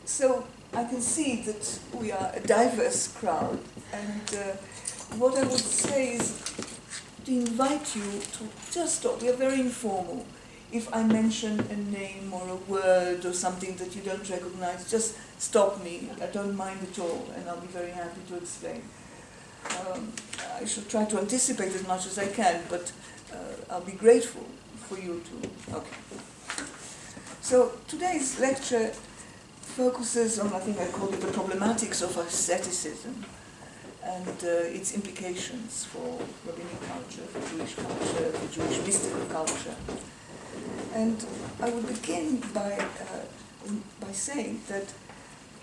So I can see that we are a diverse crowd, and what I would say is to invite you to just stop. We are very informal. If I mention a name or a word or something that you don't recognize, just stop me. I don't mind at all, and I'll be very happy to explain. I should try to anticipate as much as I can, but I'll be grateful for you to. Okay. So today's lecture focuses on, I think I called it the Problematics of Asceticism and its implications for rabbinic culture, for Jewish culture, for Jewish mystical culture. And I will begin by saying that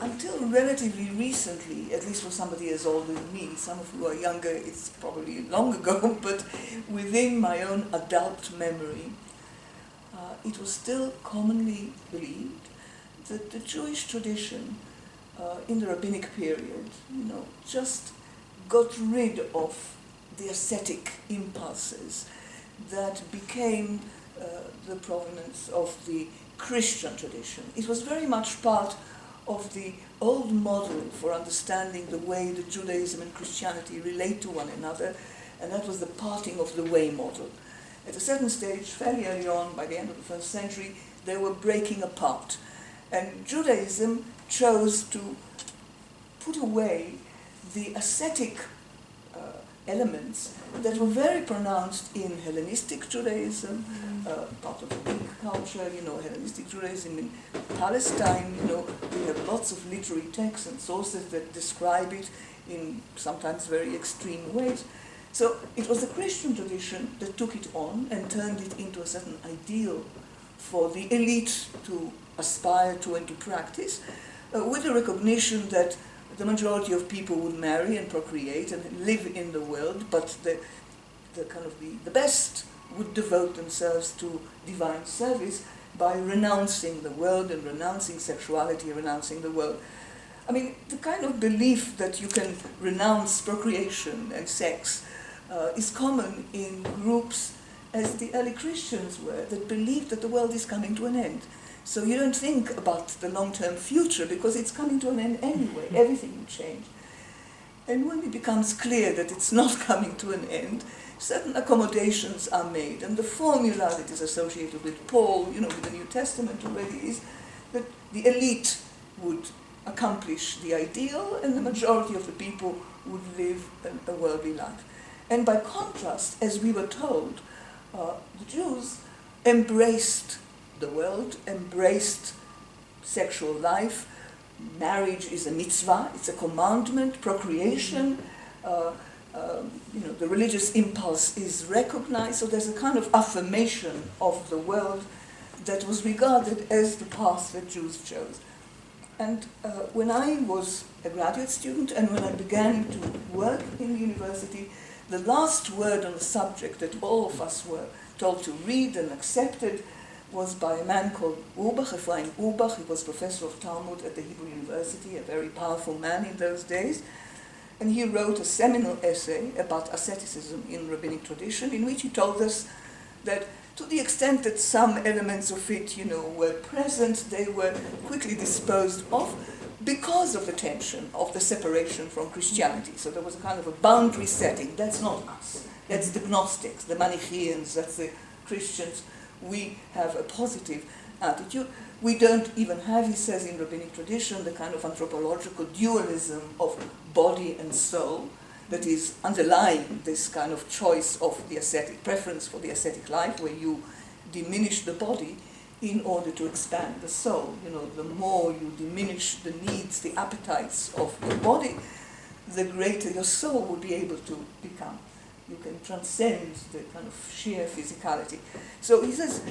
until relatively recently, at least for somebody as old as me, some of you are younger, it's probably long ago, but within my own adult memory, it was still commonly believed that the Jewish tradition in the rabbinic period, just got rid of the ascetic impulses that became the provenance of the Christian tradition. It was very much part of the old model for understanding the way that Judaism and Christianity relate to one another, and that was the parting of the way model. At a certain stage, fairly early on, by the end of the first century, they were breaking apart. And Judaism chose to put away the ascetic elements that were very pronounced in Hellenistic Judaism, part of the Greek culture, Hellenistic Judaism in Palestine, we have lots of literary texts and sources that describe it in sometimes very extreme ways. So it was the Christian tradition that took it on and turned it into a certain ideal for the elite to aspire to and to practice, with the recognition that the majority of people would marry and procreate and live in the world, but the best would devote themselves to divine service by renouncing the world and renouncing sexuality, renouncing the world. I mean, the kind of belief that you can renounce procreation and sex is common in groups as the early Christians were, that believed that the world is coming to an end. So you don't think about the long-term future because it's coming to an end anyway. Everything will change. And when it becomes clear that it's not coming to an end, certain accommodations are made. And the formula that is associated with Paul, with the New Testament already, is that the elite would accomplish the ideal and the majority of the people would live a worldly life. And by contrast, as we were told, the Jews embraced the world, embraced sexual life. Marriage is a mitzvah, it's a commandment, procreation, the religious impulse is recognized, so there's a kind of affirmation of the world that was regarded as the path that Jews chose. And when I was a graduate student and when I began to work in the university, the last word on the subject that all of us were told to read and accepted was by a man called Urbach, Ephraim Urbach. He was professor of Talmud at the Hebrew University, a very powerful man in those days. And he wrote a seminal essay about asceticism in rabbinic tradition, in which he told us that to the extent that some elements of it, were present, they were quickly disposed of because of the tension of the separation from Christianity. So there was a kind of a boundary setting. That's not us. That's the Gnostics, the Manichaeans, that's the Christians. We have a positive attitude. We don't even have, he says, in rabbinic tradition, the kind of anthropological dualism of body and soul that is underlying this kind of choice of the ascetic, preference for the ascetic life, where you diminish the body in order to expand the soul. The more you diminish the needs, the appetites of your body, the greater your soul will be able to become. You can transcend the kind of sheer physicality. So he says,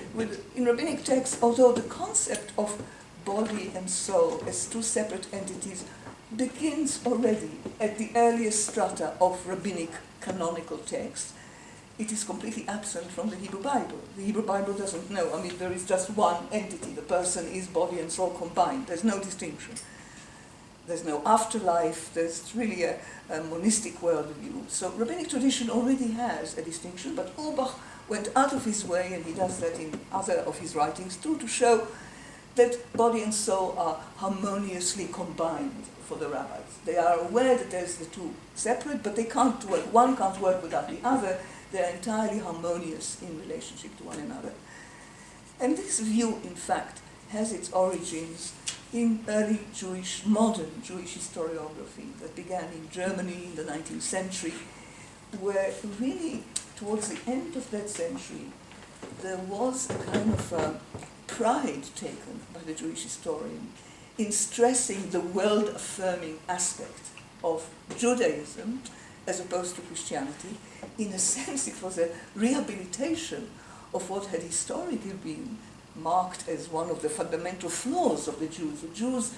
in rabbinic texts, although the concept of body and soul as two separate entities begins already at the earliest strata of rabbinic canonical texts, it is completely absent from the Hebrew Bible. The Hebrew Bible doesn't know. There is just one entity. The person is body and soul combined. There's no distinction. There's no afterlife. There's really a monistic worldview. So rabbinic tradition already has a distinction, but Urbach went out of his way, and he does that in other of his writings too, to show that body and soul are harmoniously combined for the rabbis. They are aware that there's the two separate, but they can't work. One can't work without the other. They're entirely harmonious in relationship to one another. And this view, in fact, has its origins in early modern Jewish historiography that began in Germany in the 19th century, where really, towards the end of that century, there was a kind of pride taken by the Jewish historian in stressing the world-affirming aspect of Judaism as opposed to Christianity. In a sense, it was a rehabilitation of what had historically been marked as one of the fundamental flaws of the Jews. The Jews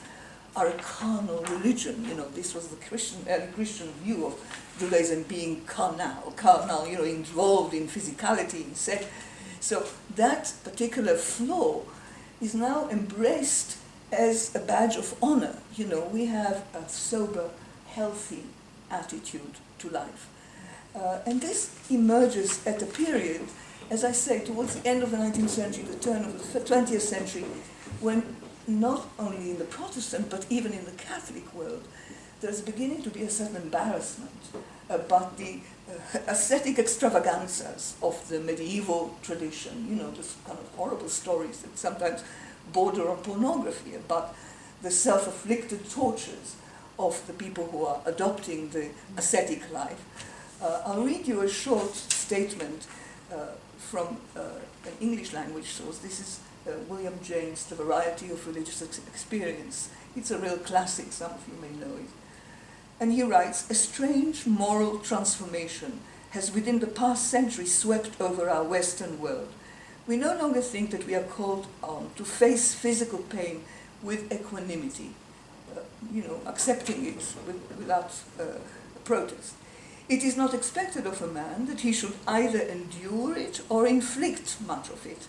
are a carnal religion. This was the early Christian view of Judaism being carnal, involved in physicality, in sex. So that particular flaw is now embraced as a badge of honor. We have a sober, healthy attitude to life. And this emerges at a period, as I say, towards the end of the 19th century, the turn of the 20th century, when not only in the Protestant, but even in the Catholic world, there's beginning to be a certain embarrassment about the ascetic extravaganzas of the medieval tradition, this kind of horrible stories that sometimes border on pornography about the self-afflicted tortures of the people who are adopting the ascetic life. I'll read you a short statement from an English language source. This is William James' The Variety of Religious Experience. It's a real classic, some of you may know it. And he writes, "A strange moral transformation has within the past century swept over our Western world. We no longer think that we are called on to face physical pain with equanimity, accepting it without protest. It is not expected of a man that he should either endure it or inflict much of it.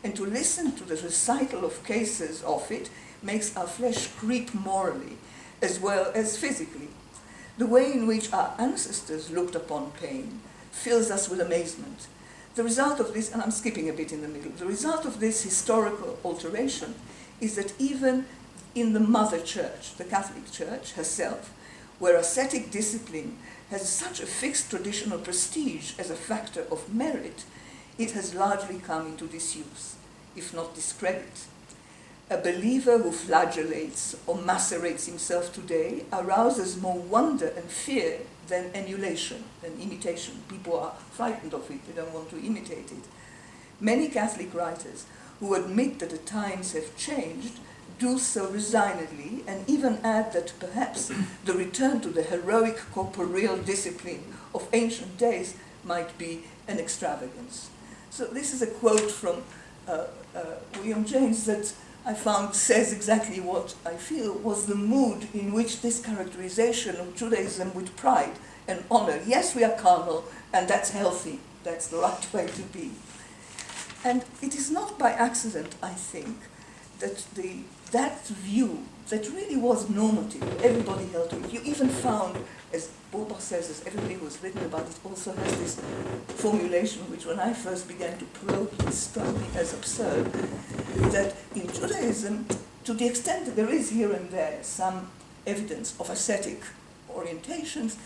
And to listen to the recital of cases of it makes our flesh creep morally as well as physically. The way in which our ancestors looked upon pain fills us with amazement. The result of this, and I'm skipping a bit in the middle, the result of this historical alteration is that even in the mother church, the Catholic Church herself, where ascetic discipline has such a fixed traditional prestige as a factor of merit, it has largely come into disuse, if not discredit. A believer who flagellates or macerates himself today arouses more wonder and fear than emulation, than imitation. People are frightened of it, they don't want to imitate it. Many Catholic writers who admit that the times have changed do so resignedly and even add that perhaps the return to the heroic corporeal discipline of ancient days might be an extravagance." So this is a quote from William James that I found says exactly what I feel was the mood in which this characterization of Judaism with pride and honor, yes, we are carnal, and that's healthy, that's the right way to be. And it is not by accident, I think, that that view that really was normative, everybody held to it. You even found, as Bulbach says, as everybody who has written about it also has this formulation, which when I first began to probe it struck me as absurd, that in Judaism, to the extent that there is here and there some evidence of ascetic orientations,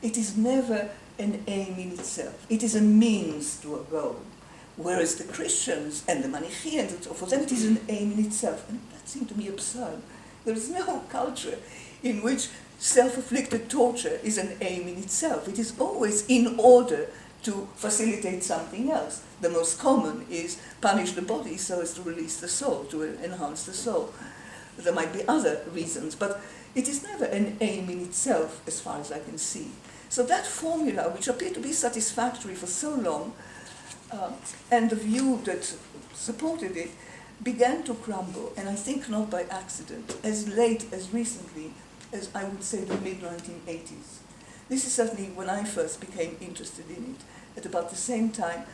it is never an aim in itself. It is a means to a goal. Whereas the Christians and the Manichaeans and so forth, then it is an aim in itself. And that seemed to me absurd. There is no culture in which self-afflicted torture is an aim in itself. It is always in order to facilitate something else. The most common is punish the body so as to release the soul, to enhance the soul. There might be other reasons, but it is never an aim in itself as far as I can see. So that formula, which appeared to be satisfactory for so long, and the view that supported it, began to crumble, and I think not by accident, as late as recently as I would say the mid-1980s. This is certainly when I first became interested in it. At about the same time,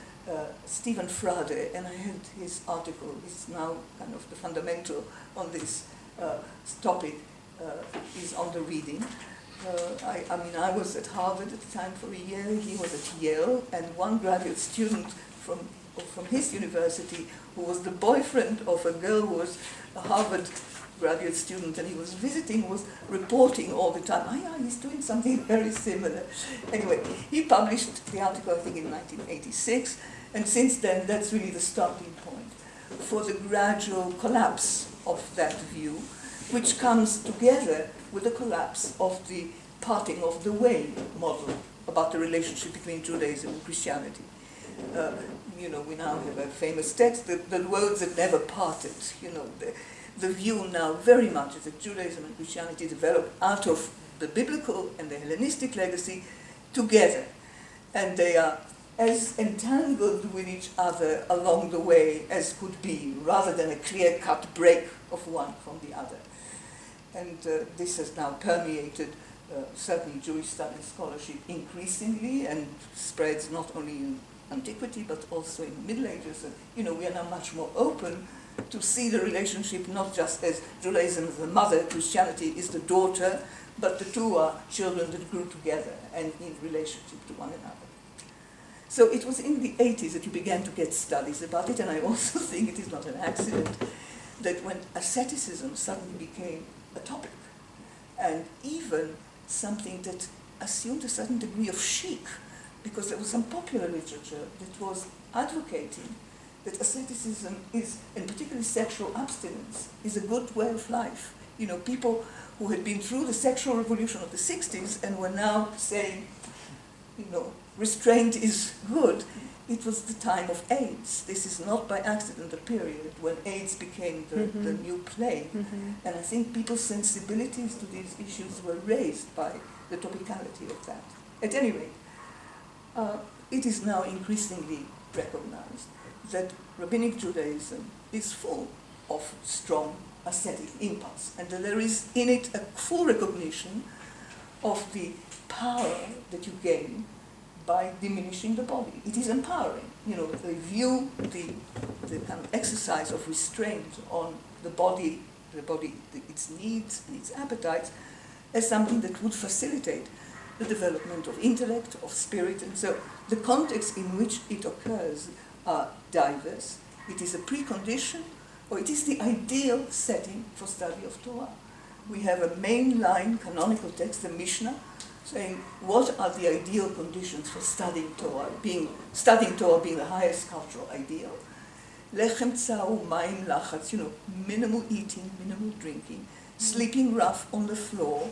Stephen Frade, and I had his article, he's now kind of the fundamental on this topic, is on the reading. I was at Harvard at the time for a year, he was at Yale, and one graduate student from from his university, who was the boyfriend of a girl who was a Harvard graduate student, and he was visiting, was reporting all the time, oh yeah, he's doing something very similar. Anyway, he published the article, I think, in 1986, and since then, that's really the starting point for the gradual collapse of that view, which comes together with the collapse of the parting of the way model about the relationship between Judaism and Christianity. We now have a famous text, the words that never parted. The view now very much is that Judaism and Christianity developed out of the biblical and the Hellenistic legacy together. And they are as entangled with each other along the way as could be, rather than a clear-cut break of one from the other. And this has now permeated certainly Jewish studies scholarship increasingly, and spreads not only in antiquity but also in Middle Ages. We are now much more open to see the relationship not just as Judaism is the mother, Christianity is the daughter, but the two are children that grew together and in relationship to one another. So it was in the 80s that you began to get studies about it, and I also think it is not an accident that when asceticism suddenly became a topic, and even something that assumed a certain degree of chic, because there was some popular literature that was advocating that asceticism is, and particularly sexual abstinence, is a good way of life. People who had been through the sexual revolution of the 60s and were now saying, restraint is good. It was the time of AIDS. This is not by accident a period when AIDS became the new plague. And I think people's sensibilities to these issues were raised by the topicality of that. At any rate, it is now increasingly recognized that rabbinic Judaism is full of strong ascetic impulse, and that there is in it a full recognition of the power that you gain by diminishing the body. It is empowering. They view the kind of exercise of restraint on the body, its needs and its appetites, as something that would facilitate the development of intellect, of spirit, and so the context in which it occurs are diverse. It is a precondition, or it is the ideal setting for study of Torah. We have a mainline canonical text, the Mishnah, saying what are the ideal conditions for studying Torah being the highest cultural ideal. Lechem tzau, mayim lachatz, minimal eating, minimal drinking, sleeping rough on the floor,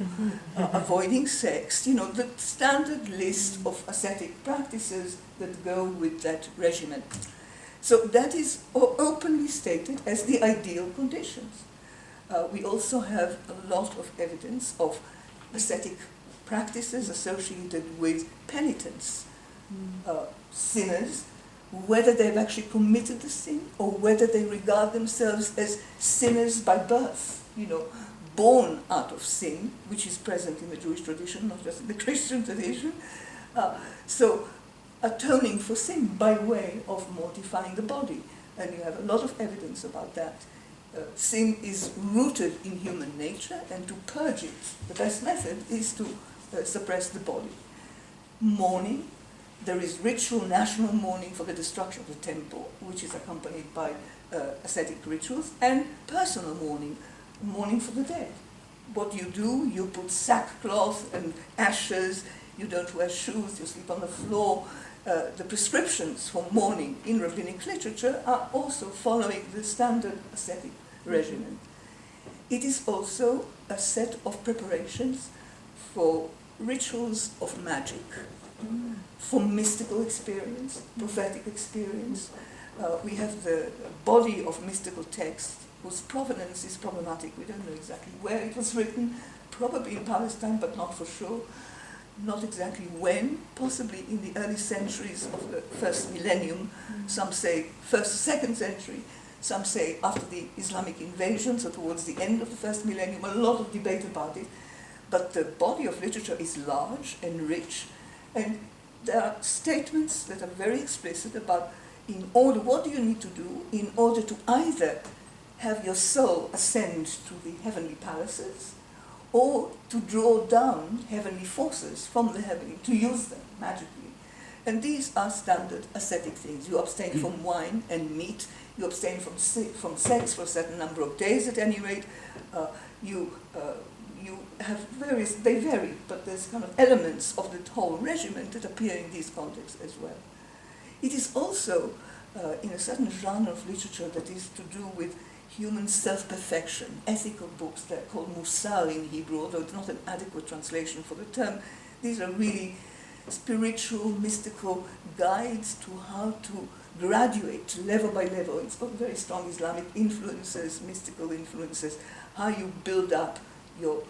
avoiding sex, the standard list of ascetic practices that go with that regimen. So that is openly stated as the ideal conditions. We also have a lot of evidence of ascetic practices associated with penitence. Sinners, whether they've actually committed the sin or whether they regard themselves as sinners by birth, born out of sin, which is present in the Jewish tradition, not just in the Christian tradition. So atoning for sin by way of mortifying the body. And you have a lot of evidence about that. Sin is rooted in human nature, and to purge it, the best method is to suppress the body. Mourning, there is ritual national mourning for the destruction of the temple, which is accompanied by ascetic rituals, and personal mourning, mourning for the dead. What you do, you put sackcloth and ashes, you don't wear shoes, you sleep on the floor. The prescriptions for mourning in rabbinic literature are also following the standard ascetic regimen. It is also a set of preparations for rituals of magic, for mystical experience, prophetic experience. We have the body of mystical text whose provenance is problematic. We don't know exactly where it was written, probably in Palestine, but not for sure. Not exactly when, possibly in the early centuries of the first millennium. Some say first, second century. Some say after the Islamic invasion, so towards the end of the first millennium. A lot of debate about it. But the body of literature is large and rich. And there are statements that are very explicit about what do you need to do in order to either have your soul ascend to the heavenly palaces, or to draw down heavenly forces from the heavenly, to use them magically. And these are standard ascetic things. You abstain from wine and meat. You abstain from sex for a certain number of days at any rate. You have various, they vary, but there's kind of elements of the whole regimen that appear in these contexts as well. It is also in a certain genre of literature that is to do with human self-perfection, ethical books. They're called musar in Hebrew, although it's not an adequate translation for the term. These are really spiritual, mystical guides to how to graduate level by level. It's got very strong Islamic influences, mystical influences, how you build up your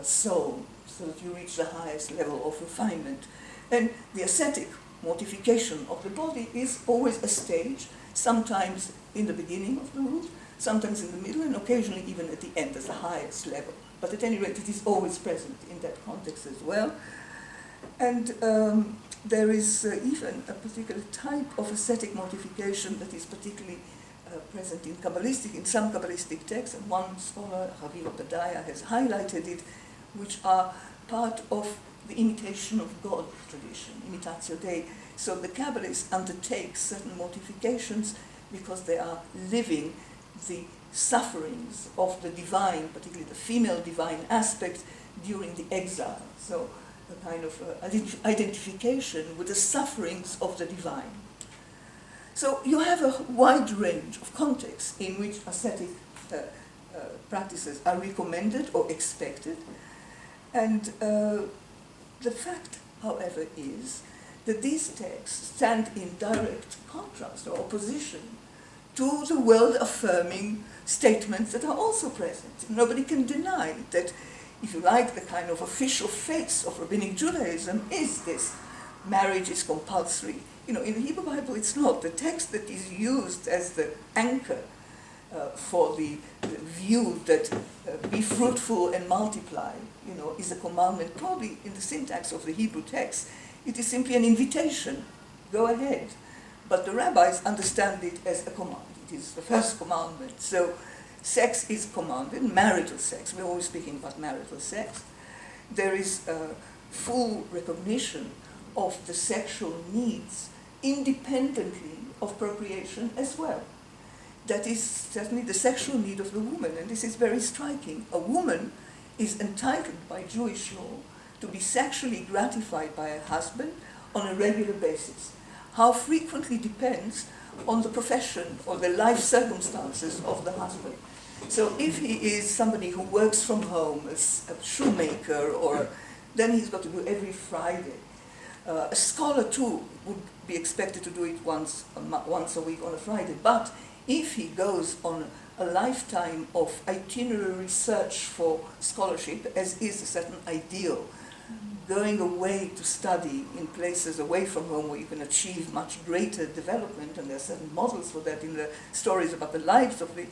soul so that you reach the highest level of refinement. And the ascetic mortification of the body is always a stage, sometimes in the beginning of the route, sometimes in the middle, and occasionally even at the end as the highest level. But at any rate, it is always present in that context as well. And there is even a particular type of ascetic mortification that is particularly present in some Kabbalistic texts, and one scholar, Javier, has highlighted it, which are part of the imitation of God tradition, imitatio Dei. So the Kabbalists undertake certain mortifications because they are living the sufferings of the divine, particularly the female divine aspect, during the exile. So a kind of identification with the sufferings of the divine. So you have a wide range of contexts in which ascetic practices are recommended or expected. And the fact, however, is that these texts stand in direct contrast or opposition to the world-affirming statements that are also present. Nobody can deny that, if you like, the kind of official face of Rabbinic Judaism is this: marriage is compulsory. You know, in the Hebrew Bible, it's not. The text that is used as the anchor for the view that be fruitful and multiply, you know, is a commandment. Probably in the syntax of the Hebrew text, it is simply an invitation. Go ahead. But the rabbis understand it as a command. It is the first commandment. So sex is commanded, marital sex. We're always speaking about marital sex. There is full recognition of the sexual needs independently of procreation as well. That is certainly the sexual need of the woman, and this is very striking. A woman is entitled by Jewish law to be sexually gratified by her husband on a regular basis. How frequently depends on the profession or the life circumstances of the husband. So if he is somebody who works from home, as a shoemaker, then he's got to do every Friday. A scholar too would be expected to do it once a week on a Friday. But if he goes on a lifetime of itinerary search for scholarship, as is a certain ideal, going away to study in places away from home where you can achieve much greater development, and there are certain models for that in the stories about the lives of the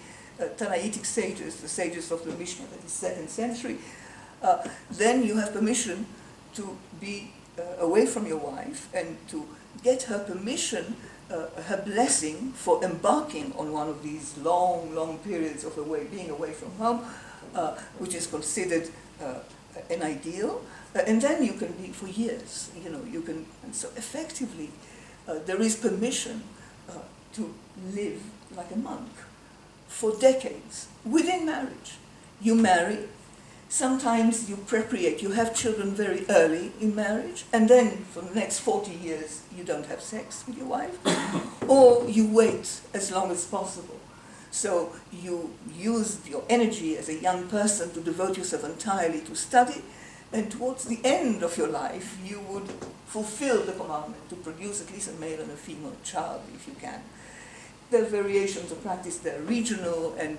Tanaitic sages, the sages of the Mishnah, that is 2nd century, then you have permission to be away from your wife and to get her permission, her blessing for embarking on one of these long periods of being away from home, which is considered an ideal. And then you can be for years, you know, you can, and so effectively there is permission to live like a monk for decades within marriage. You marry, sometimes you procreate, you have children very early in marriage, and then for the next 40 years you don't have sex with your wife, or you wait as long as possible. So you use your energy as a young person to devote yourself entirely to study, and towards the end of your life, you would fulfill the commandment to produce at least a male and a female child, if you can. There are variations of practice, they're regional and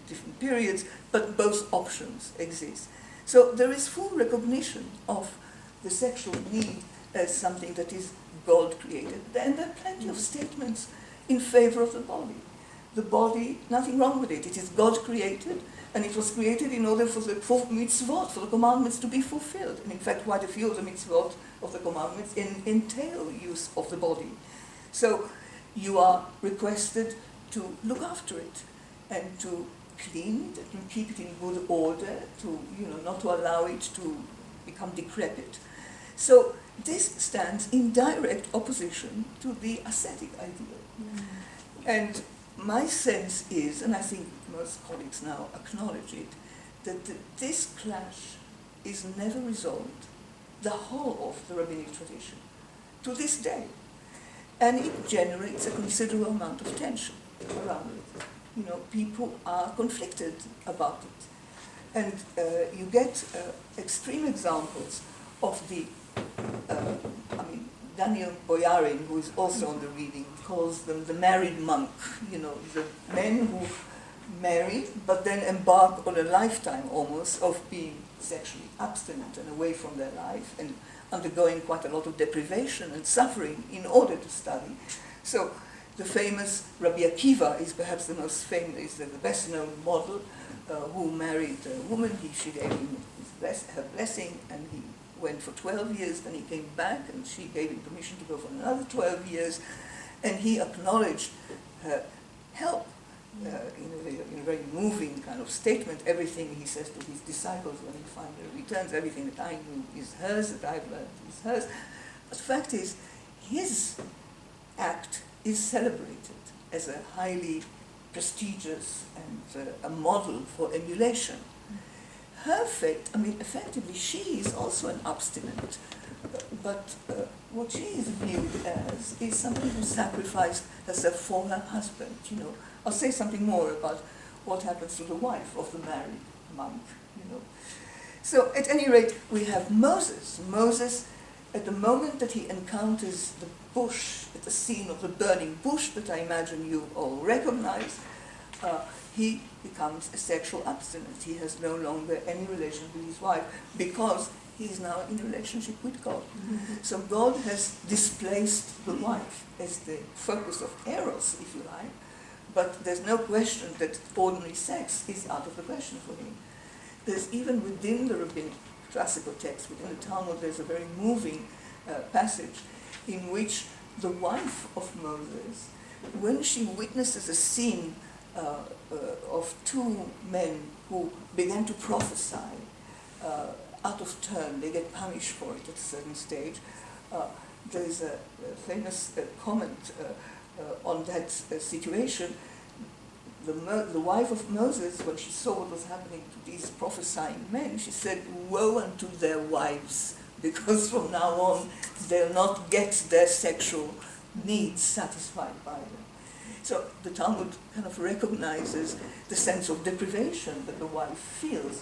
different periods, but both options exist. So there is full recognition of the sexual need as something that is God-created. And there are plenty of statements in favor of the body. The body, nothing wrong with it. It is God-created, and it was created in order for the mitzvot, for the commandments to be fulfilled. And in fact, quite a few of the mitzvot of the commandments entail use of the body. So you are requested to look after it and to clean it and keep it in good order, to, you know, not to allow it to become decrepit. So this stands in direct opposition to the ascetic ideal. And my sense is, and I think most colleagues now acknowledge it, that this clash is never resolved, the whole of the rabbinic tradition, to this day. And it generates a considerable amount of tension around it. You know, people are conflicted about it. And you get extreme examples of the, Daniel Boyarin, who is also on the reading, calls them the married monk, you know, the men who marry but then embark on a lifetime almost of being sexually abstinent and away from their life and undergoing quite a lot of deprivation and suffering in order to study. So the famous Rabbi Akiva is perhaps the most famous, is the best known model, who married a woman. She gave him her blessing and he went for 12 years, then he came back and she gave him permission to go for another 12 years, and he acknowledged her help in a very moving kind of statement. Everything he says to his disciples when he finally returns, everything that I knew is hers, that I've learned is hers. But the fact is, his act is celebrated as a highly prestigious and a model for emulation. Her fate, effectively, she is also an abstinent, but what she is viewed as is somebody who sacrificed herself for her husband, you know. I'll say something more about what happens to the wife of the married monk, you know. So, at any rate, we have Moses. Moses, at the moment that he encounters the bush, at the scene of the burning bush that I imagine you all recognize, he becomes a sexual abstinent. He has no longer any relation with his wife because he is now in a relationship with God. Mm-hmm. So God has displaced the wife as the focus of eros, if you like, but there's no question that ordinary sex is out of the question for him. There's even within the rabbinic classical text, within the Talmud, there's a very moving passage in which the wife of Moses, when she witnesses a scene of two men who began to prophesy out of turn, they get punished for it at a certain stage. There is a famous comment on that situation. The wife of Moses, when she saw what was happening to these prophesying men, she said, "Woe unto their wives, because from now on they'll not get their sexual needs satisfied by them." So the Talmud kind of recognizes the sense of deprivation that the wife feels,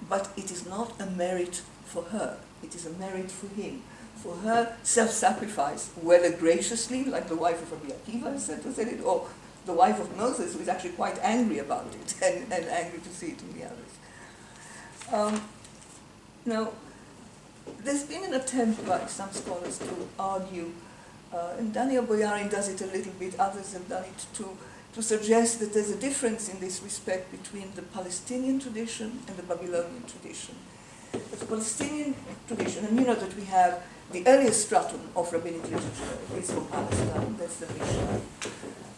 but it is not a merit for her, it is a merit for him. For her self-sacrifice, whether graciously, like the wife of Rabbi Akiva said it, or the wife of Moses, who is actually quite angry about it, and angry to see it in the others. Now, there's been an attempt by some scholars to argue, and Daniel Boyarin does it a little bit, others have done it too, to suggest that there's a difference in this respect between the Palestinian tradition and the Babylonian tradition. But the Palestinian tradition, and you know that we have the earliest stratum of rabbinic literature is from Palestine, that's the Mishnah.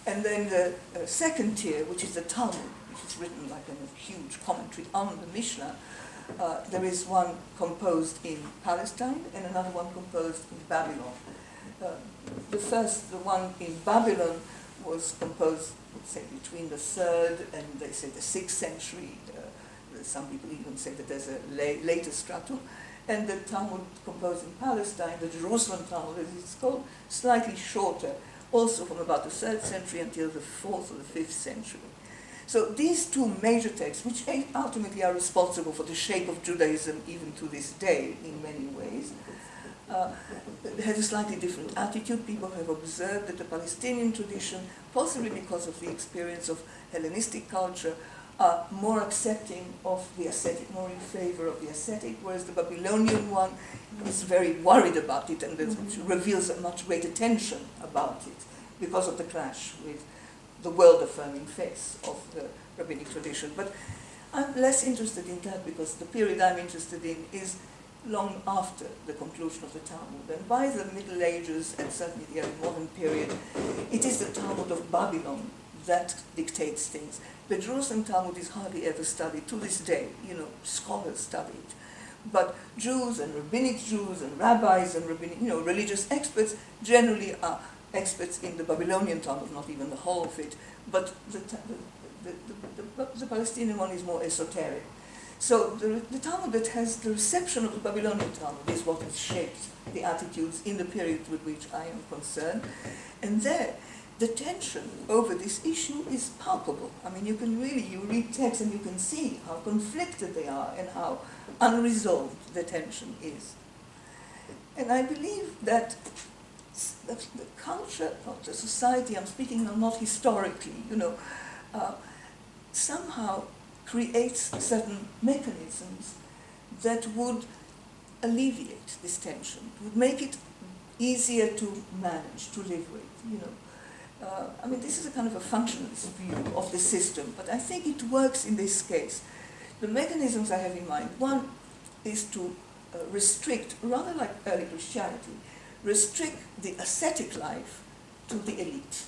And then the second tier, which is the Talmud, which is written like a huge commentary on the Mishnah. There is one composed in Palestine and another one composed in Babylon. The one in Babylon was composed, say, between the 3rd and they say the 6th century. Some people even say that there's a later stratum. And the Talmud composed in Palestine, the Jerusalem Talmud as it's called, slightly shorter, also from about the 3rd century until the 4th or the 5th century. So these two major texts, which ultimately are responsible for the shape of Judaism even to this day in many ways, had a slightly different attitude. People have observed that the Palestinian tradition, possibly because of the experience of Hellenistic culture, are more accepting of the ascetic, more in favor of the ascetic, whereas the Babylonian one is very worried about it and reveals a much greater tension about it because of the clash with the world-affirming face of the rabbinic tradition. But I'm less interested in that because the period I'm interested in is long after the conclusion of the Talmud. And by the Middle Ages, and certainly the early modern period, it is the Talmud of Babylon that dictates things. The Jerusalem Talmud is hardly ever studied to this day. You know, scholars study it. But Jews and rabbinic Jews and rabbis and rabbinic, religious experts generally are experts in the Babylonian Talmud, not even the whole of it, but the Palestinian one is more esoteric. So the Talmud that has the reception of the Babylonian Talmud is what has shaped the attitudes in the period with which I am concerned. And there, the tension over this issue is palpable. I mean, you read texts and you can see how conflicted they are and how unresolved the tension is. And I believe that the culture of the society, I'm speaking now not historically, somehow creates certain mechanisms that would alleviate this tension, would make it easier to manage, to live with, this is a kind of a functionalist view of the system, but I think it works in this case. The mechanisms I have in mind, one is to restrict, rather like early Christianity, restrict the ascetic life to the elite.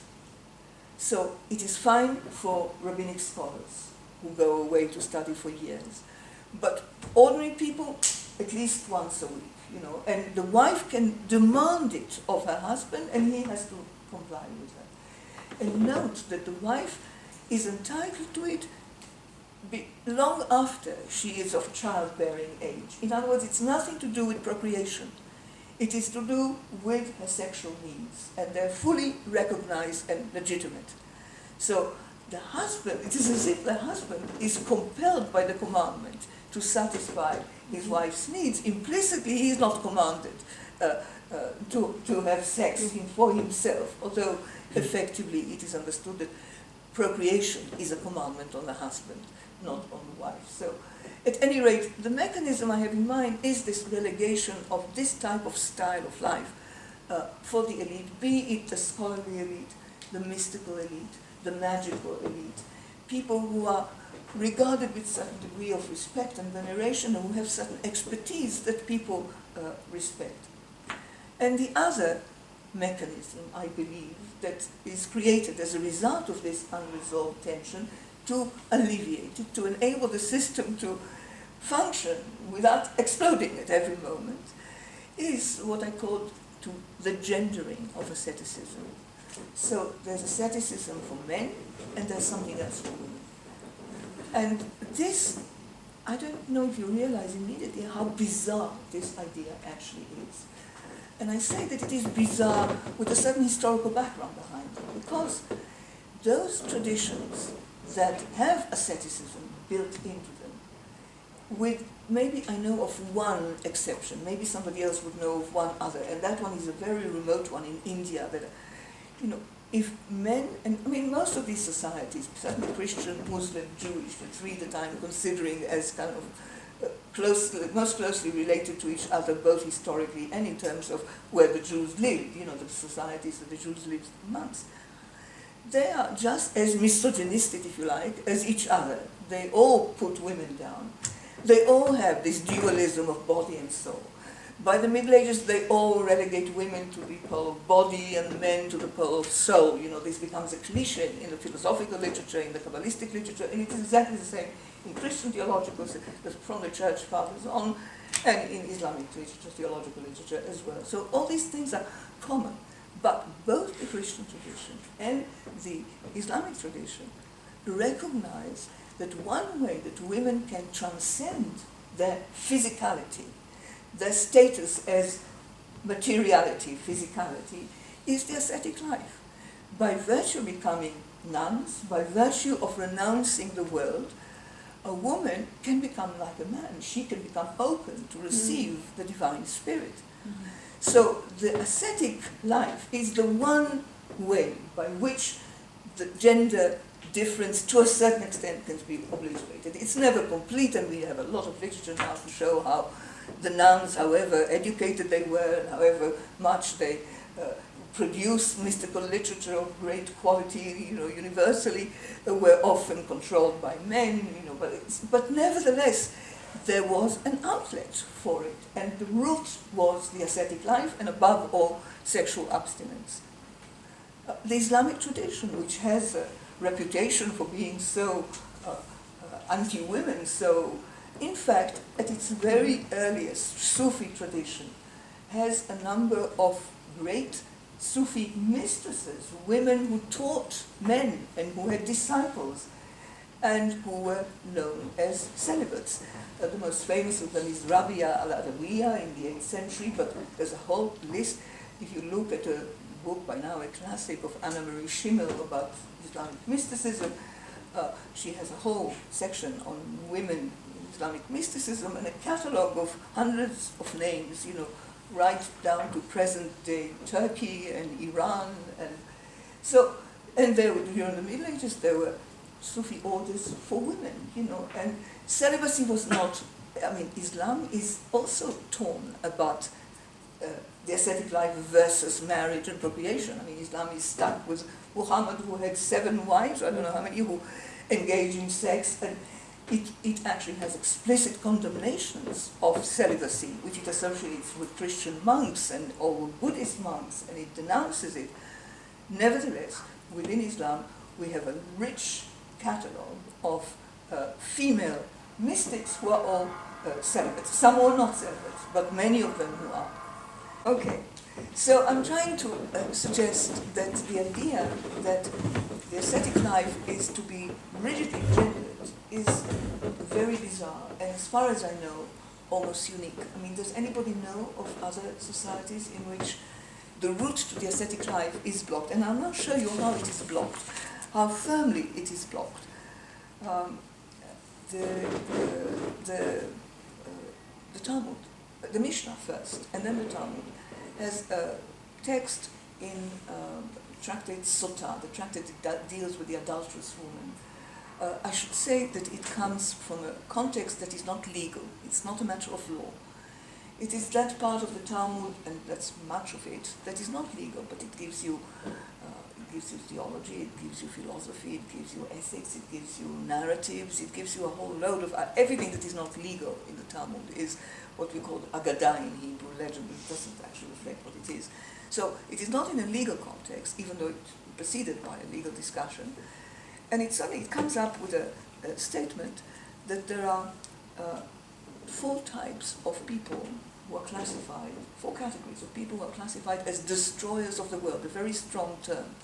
So it is fine for rabbinic scholars who go away to study for years, but ordinary people, at least once a week, and the wife can demand it of her husband and he has to comply with her. And note that the wife is entitled to it long after she is of childbearing age. In other words, it's nothing to do with procreation. It is to do with her sexual needs, and they're fully recognized and legitimate. So the husband, it is as if the husband is compelled by the commandment to satisfy his wife's needs. Implicitly, he is not commanded to have sex for himself, although effectively it is understood that procreation is a commandment on the husband, not on the wife. So, at any rate, the mechanism I have in mind is this relegation of this type of style of life for the elite, be it the scholarly elite, the mystical elite, the magical elite, people who are regarded with a certain degree of respect and veneration and who have certain expertise that people respect. And the other mechanism, I believe, that is created as a result of this unresolved tension to alleviate it, to enable the system to function without exploding at every moment, is what I call the gendering of asceticism. So there's asceticism for men and there's something else for women. And this, I don't know if you realize immediately how bizarre this idea actually is. And I say that it is bizarre with a certain historical background behind it, because those traditions that have asceticism built into them, with maybe I know of one exception, maybe somebody else would know of one other, and that one is a very remote one in India, that, if men, and most of these societies, certainly Christian, Muslim, Jewish, the three that I'm considering as kind of most closely related to each other, both historically and in terms of where the Jews lived, the societies that the Jews lived amongst. They are just as misogynistic, if you like, as each other. They all put women down. They all have this dualism of body and soul. By the Middle Ages, they all relegate women to the pole of body and men to the pole of soul. This becomes a cliche in the philosophical literature, in the Kabbalistic literature, and it is exactly the same in Christian theological, from the Church Fathers on, and in Islamic literature, theological literature as well. So all these things are common, but both the Christian tradition and the Islamic tradition recognize that one way that women can transcend their physicality, their status as materiality, physicality, is the ascetic life. By virtue of becoming nuns, by virtue of renouncing the world, a woman can become like a man. She can become open to receive the divine spirit. So the ascetic life is the one way by which the gender difference to a certain extent can be obliterated. It's never complete, and we have a lot of literature now to show how the nuns, however educated they were, and however much they produced mystical literature of great quality, universally, were often controlled by men, but nevertheless, there was an outlet for it, and the root was the ascetic life, and above all, sexual abstinence. The Islamic tradition, which has a reputation for being so anti-women, so in fact, at its very earliest, Sufi tradition has a number of great Sufi mistresses, women who taught men and who had disciples and who were known as celibates. The most famous of them is Rabia al-Adawiya in the 8th century, but there's a whole list. If you look at a book by now, a classic of Anna Marie Schimmel about Islamic mysticism, she has a whole section on women in Islamic mysticism and a catalogue of hundreds of names, right down to present-day Turkey and Iran. And there, during the Middle Ages, there were Sufi orders for women, and celibacy was not, Islam is also torn about the ascetic life versus marriage and procreation. Islam is stuck with Muhammad, who had 7 wives, I don't know how many, who engaged in sex, and it actually has explicit condemnations of celibacy, which it associates with Christian monks or with Buddhist monks, and it denounces it. Nevertheless, within Islam, we have a rich catalogue of female mystics who are all celibates. Some are not celibates, but many of them who are. Okay, so I'm trying to suggest that the idea that the ascetic life is to be rigidly gendered is very bizarre, and as far as I know, almost unique. Does anybody know of other societies in which the route to the ascetic life is blocked? And I'll now show you how it is blocked, how firmly it is blocked. The Talmud, the Mishnah first, and then the Talmud, has a text in tractate Sotah, the tractate that deals with the adulterous woman. I should say that it comes from a context that is not legal. It's not a matter of law. It is that part of the Talmud, and that's much of it, that is not legal, but it gives you theology, it gives you philosophy, it gives you ethics, it gives you narratives, it gives you a whole load of everything that is not legal in the Talmud is what we call Agadah in Hebrew, legend. It doesn't actually reflect what it is. So it is not in a legal context, even though it's preceded by a legal discussion. And it comes up with a statement that there are 4 types of people who are classified, 4 categories of people who are classified as destroyers of the world, a very strong term.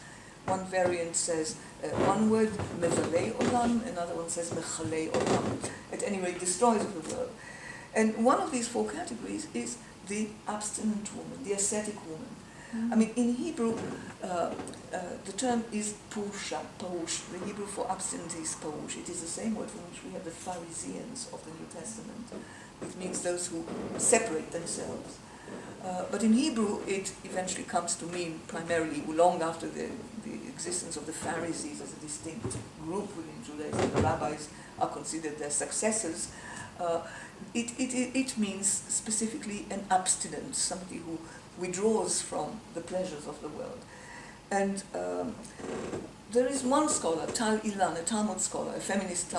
One variant says one word, mevalei olam, another one says mechalei olam. At any rate, destroyers of the world. And one of these 4 categories is the abstinent woman, the ascetic woman. In Hebrew, the term is purusha, parush. The Hebrew for abstinent is parush. It is the same word from which we have the Phariseans of the New Testament. It means those who separate themselves. But in Hebrew, it eventually comes to mean primarily, long after the existence of the Pharisees as a distinct group within Judaism, the rabbis are considered their successors. It means specifically an abstinent, somebody who withdraws from the pleasures of the world. And there is one scholar, Tal Ilan, a Talmud scholar, a feminist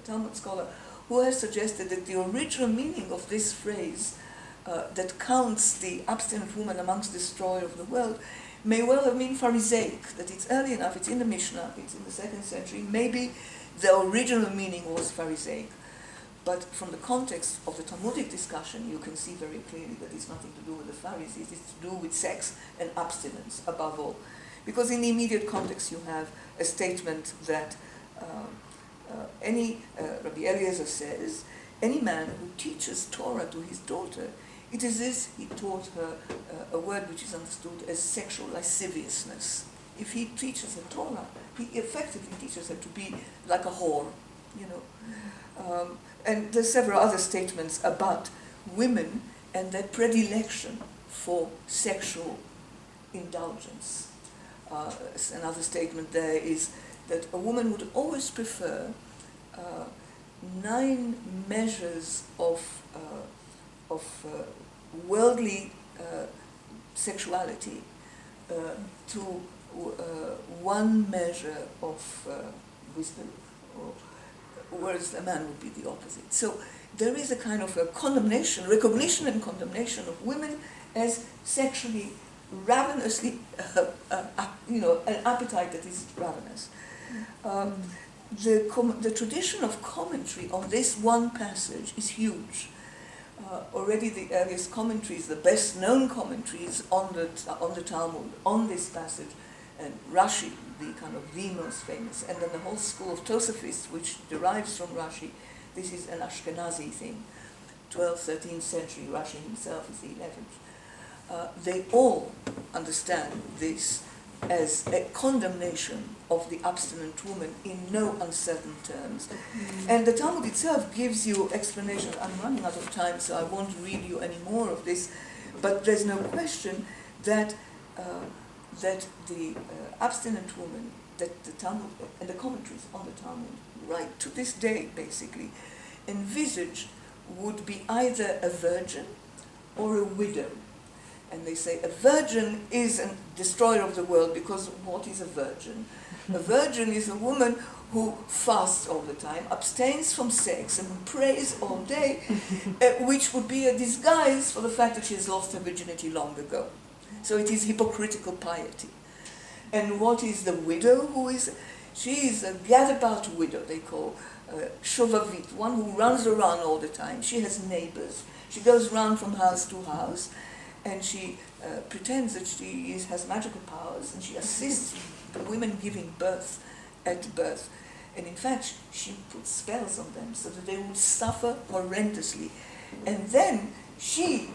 Talmud scholar, who has suggested that the original meaning of this phrase that counts the abstinent woman amongst the destroyer of the world may well have been Pharisaic, that it's early enough, it's in the Mishnah, it's in the 2nd century, maybe the original meaning was Pharisaic. But from the context of the Talmudic discussion, you can see very clearly that it's nothing to do with the Pharisees, it's to do with sex and abstinence above all. Because in the immediate context you have a statement that Rabbi Eliezer says, any man who teaches Torah to his daughter, it is as he taught her a word which is understood as sexual lasciviousness. If he teaches her Torah, he effectively teaches her to be like a whore, and there's several other statements about women and their predilection for sexual indulgence. Another statement there is that a woman would always prefer 9 measures of worldly sexuality to 1 measure of wisdom, whereas a man would be the opposite. So there is a kind of a condemnation, recognition and condemnation of women as sexually ravenously, an appetite that is ravenous. the tradition of commentary on this one passage is huge. Already the earliest commentaries, the best known commentaries on the Talmud, on this passage, and Rashi, the most famous, and then the whole school of Tosafists, which derives from Rashi. This is an Ashkenazi thing, 12th, 13th century. Rashi himself is the 11th. They all understand this as a condemnation of the abstinent woman in no uncertain terms. And the Talmud itself gives you explanation. I'm running out of time, so I won't read you any more of this, but there's no question that the abstinent woman, that the Talmud and the commentaries on the Talmud, right to this day basically, envisage would be either a virgin or a widow. And they say a virgin is a destroyer of the world, because what is a virgin? A virgin is a woman who fasts all the time, abstains from sex, and prays all day, which would be a disguise for the fact that she has lost her virginity long ago. So it is hypocritical piety. And what is the widow? She is a gadabout widow, they call shovavit, one who runs around all the time. She has neighbors. She goes round from house to house, and she pretends that she has magical powers, and she assists the women giving birth at birth. And in fact, she puts spells on them so that they will suffer horrendously. And then she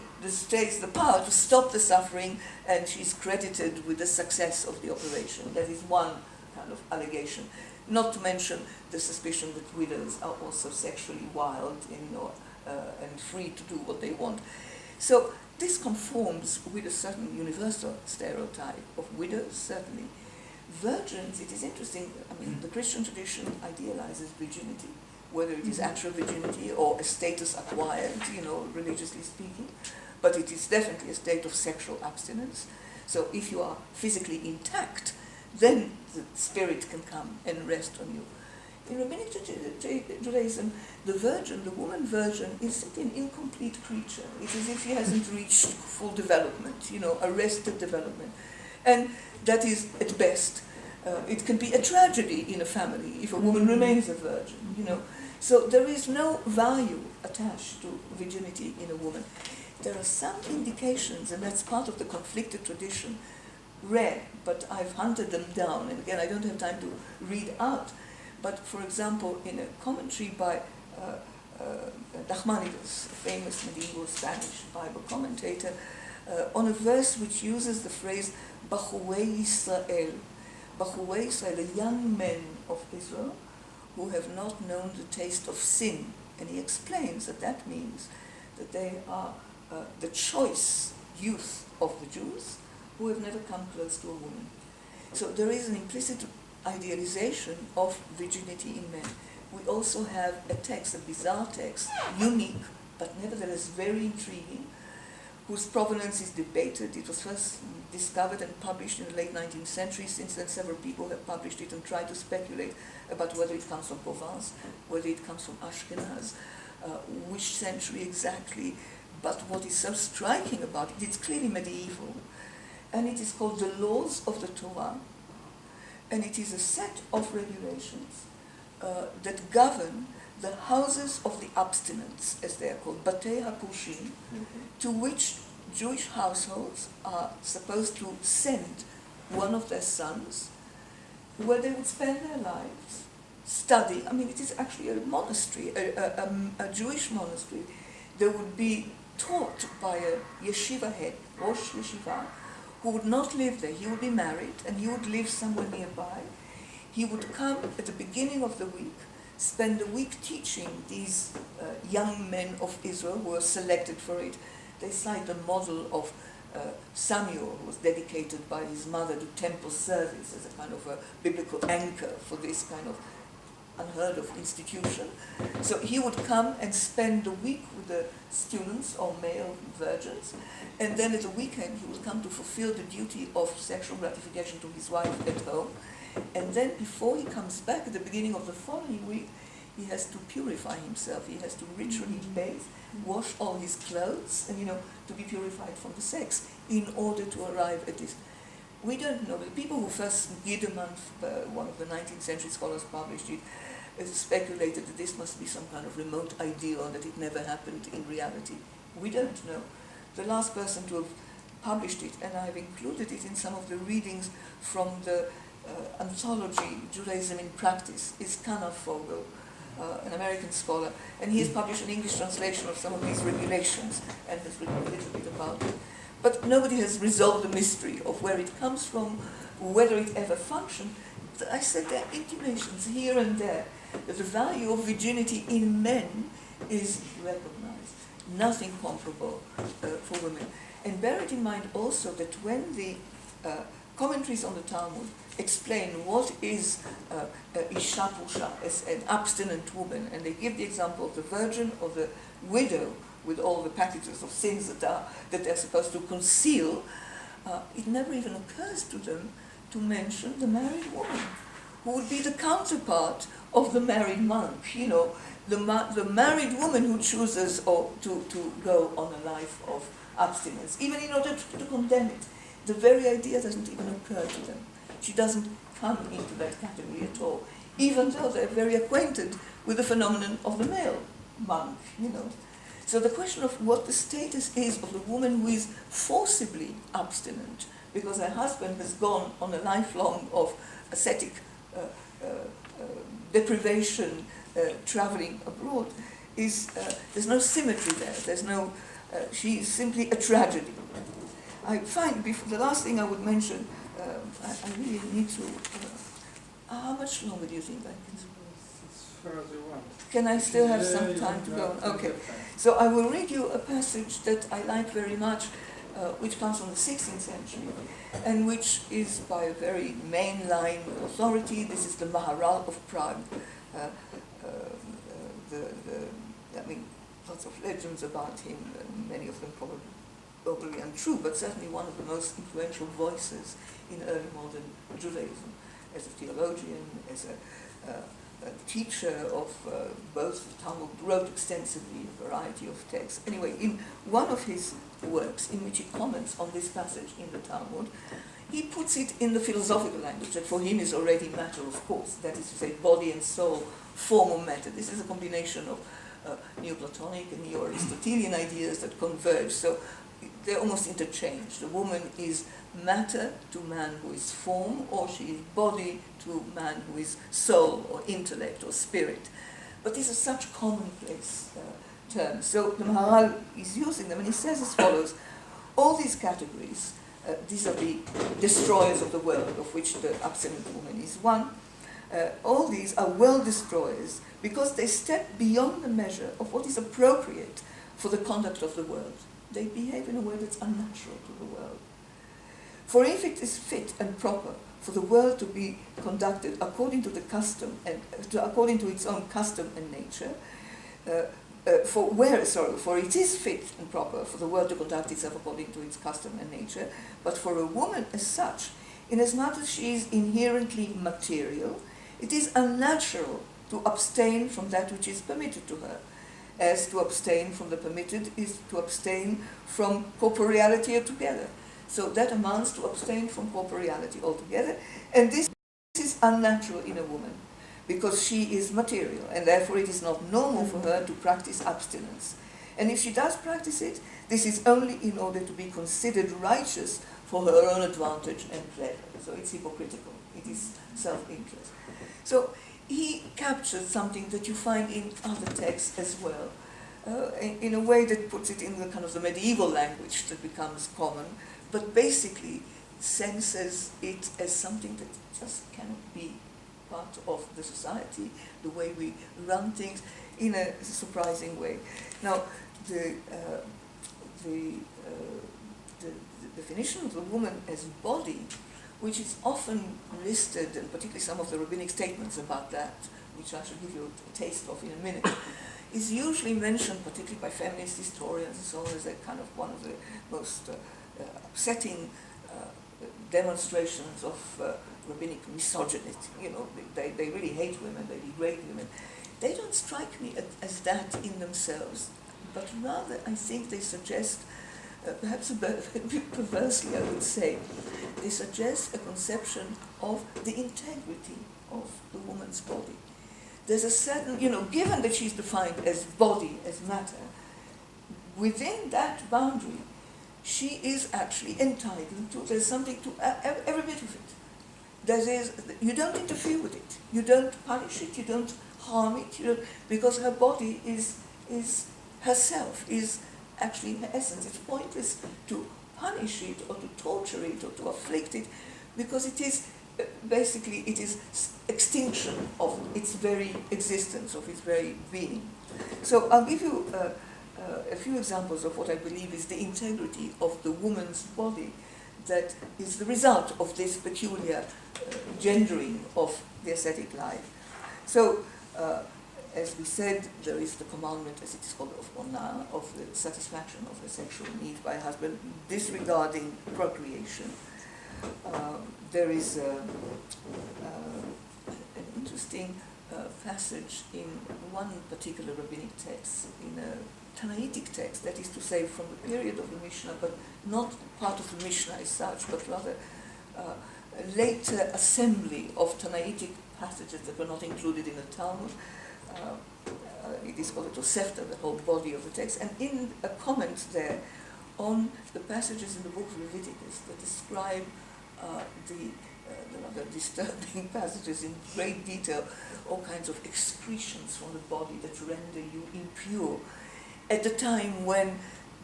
takes the power to stop the suffering, and she's credited with the success of the operation. That is one kind of allegation. Not to mention the suspicion that widows are also sexually wild and free to do what they want. So this conforms with a certain universal stereotype of widows, certainly. Virgins, it is interesting, the Christian tradition idealizes virginity, whether it is actual virginity or a status acquired, religiously speaking, but it is definitely a state of sexual abstinence. So if you are physically intact, then the spirit can come and rest on you. In Rabbinic Judaism, the woman virgin, is simply an incomplete creature. It is as if she hasn't reached full development, arrested development. And that is, at best, it can be a tragedy in a family if a woman remains a virgin, So there is no value attached to virginity in a woman. There are some indications, and that's part of the conflicted tradition, rare, but I've hunted them down, and again, I don't have time to read out. But for example, in a commentary by Nachmanides, a famous medieval Spanish Bible commentator, on a verse which uses the phrase Bachurei Israel, the young men of Israel who have not known the taste of sin. And he explains that means that they are the choice youth of the Jews who have never come close to a woman. So there is an implicit idealization of virginity in men. We also have a text, a bizarre text, unique, but nevertheless very intriguing, whose provenance is debated. It was first discovered and published in the late 19th century. Since then, several people have published it and tried to speculate about whether it comes from Provence, whether it comes from Ashkenaz, which century exactly. But what is so striking about it, it's clearly medieval, and it is called the Laws of the Torah, and it is a set of regulations that govern the houses of the abstinents, as they are called, Batei HaPushim, to which Jewish households are supposed to send one of their sons, where they would spend their lives, study. It is actually a monastery, a Jewish monastery. They would be taught by a yeshiva head, Rosh Yeshiva, who would not live there. He would be married, and he would live somewhere nearby. He would come at the beginning of the week, spend a week teaching these young men of Israel who were selected for it. They cite the model of Samuel, who was dedicated by his mother to temple service as a kind of a biblical anchor for this kind of unheard of institution. So he would come and spend the week with the students, or male virgins, and then at the weekend he would come to fulfill the duty of sexual gratification to his wife at home. And then before he comes back at the beginning of the following week, he has to purify himself. He has to ritually bathe, wash all his clothes, and to be purified from the sex in order to arrive at this. We don't know. The people who first Gidemonth, one of the 19th century scholars, published it, speculated that this must be some kind of remote ideal and that it never happened in reality. We don't know. The last person to have published it, and I've included it in some of the readings from the anthology Judaism in Practice, is Kana Fogel, an American scholar, and he has published an English translation of some of these regulations and has written a little bit about it. But nobody has resolved the mystery of where it comes from, whether it ever functioned. I said there are intimations here and there that the value of virginity in men is recognized. Nothing comparable for women. And bear it in mind also that when the commentaries on the Talmud explain what is Isha Pusha, as an abstinent woman, and they give the example of the virgin or the widow with all the packages of sins that they're supposed to conceal, it never even occurs to them to mention the married woman, who would be the counterpart of the married monk. You know, the married woman who chooses to go on a life of abstinence, even in order to condemn it. The very idea doesn't even occur to them. She doesn't come into that category at all, even though they're very acquainted with the phenomenon of the male monk, you know. So the question of what the status is of the woman who is forcibly abstinent because her husband has gone on a lifelong of ascetic deprivation, traveling abroad, is there's no symmetry there. There's no. She is simply a tragedy. I find the last thing I would mention. I really need to. How much longer do you think I can? As far as you want. Can I still have some time to go? Okay. So I will read you a passage that I like very much, which comes from the 16th century, and which is by a very mainline authority. This is the Maharal of Prague. I mean, lots of legends about him, and many of them probably untrue, but certainly one of the most influential voices in early modern Judaism, as a theologian, as a teacher of both the Talmud, wrote extensively a variety of texts. Anyway, in one of his works, in which he comments on this passage in the Talmud, he puts it in the philosophical language that for him is already matter of course, that is to say, body and soul, form or matter. This is a combination of Neoplatonic and Neo-Aristotelian ideas that converge. So they're almost interchanged. The woman is matter to man who is form, or she is body to man who is soul or intellect or spirit. But these are such commonplace terms. So the Maharal is using them, and he says as follows: all these categories, these are the destroyers of the world, of which the abstinent woman is one. All these are world destroyers because they step beyond the measure of what is appropriate for the conduct of the world. They behave in a way that's unnatural to the world. For if it is fit and proper for the world to be conducted according to the custom and according to its own custom and nature, for it is fit and proper for the world to conduct itself according to its custom and nature, but for a woman as such, inasmuch as she is inherently material, it is unnatural to abstain from that which is permitted to her, as to abstain from the permitted is to abstain from corporeality altogether. So that amounts to abstain from corporeality altogether, and this is unnatural in a woman, because she is material, and therefore it is not normal for her to practice abstinence. And if she does practice it, this is only in order to be considered righteous for her own advantage and pleasure. So it's hypocritical, it is self-interest. So he captures something that you find in other texts as well, in a way that puts it in the kind of the medieval language that becomes common, but basically senses it as something that just cannot be part of the society, the way we run things, in a surprising way. Now, the definition of the woman as body, which is often listed, and particularly some of the rabbinic statements about that, which I shall give you a taste of in a minute, is usually mentioned, particularly by feminist historians and so on, as a kind of one of the most upsetting demonstrations of rabbinic misogyny. You know, they really hate women, they degrade women. They don't strike me as that in themselves, but rather I think they suggest, perhaps a bit perversely I would say, they suggest a conception of the integrity of the woman's body. there's a certain, given that she's defined as body, as matter, within that boundary, she is actually entitled to, there's something to every bit of it. That is, you don't interfere with it, you don't punish it, you don't harm it, because her body is herself, is actually in her essence. It's pointless to punish it or to torture it or to afflict it, because it is basically extinction of its very existence, of its very being. So I'll give you a few examples of what I believe is the integrity of the woman's body that is the result of this peculiar gendering of the ascetic life. So, as we said, there is the commandment, as it is called, of ona, of the satisfaction of the sexual need by a husband, disregarding procreation. There is an interesting passage in one particular rabbinic text, in a Tanaitic text, that is to say from the period of the Mishnah, but not part of the Mishnah as such, but rather a later assembly of Tanaitic passages that were not included in the Talmud. It is called the Tosefta, the whole body of the text, and in a comment there on the passages in the book of Leviticus that describe the rather disturbing passages in great detail, all kinds of excretions from the body that render you impure, at the time when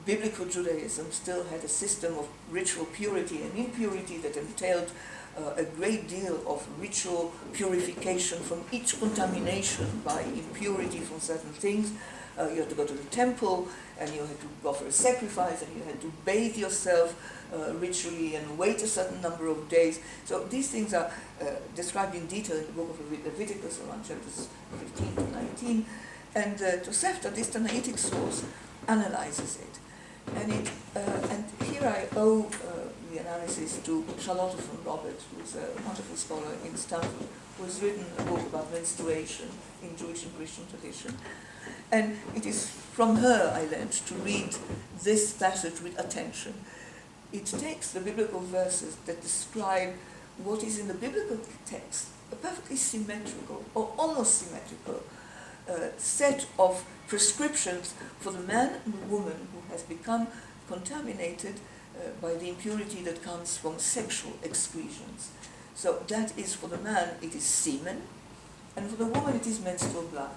biblical Judaism still had a system of ritual purity and impurity that entailed a great deal of ritual purification from each contamination by impurity from certain things. You had to go to the temple, and you had to offer a sacrifice, and you had to bathe yourself ritually and wait a certain number of days. So these things are described in detail in the book of Leviticus, around chapters 15 to 19. And Tosefta, this Tanaitic source, analyzes it. And here I owe the analysis to Charlotte von Robert, who's a wonderful scholar in Stanford, who has written a book about menstruation in Jewish and Christian tradition. And it is from her I learned to read this passage with attention. It takes the biblical verses that describe what is in the biblical text, a perfectly symmetrical, or almost symmetrical, set of prescriptions for the man and the woman who has become contaminated by the impurity that comes from sexual excretions. So that is, for the man it is semen, and for the woman it is menstrual blood.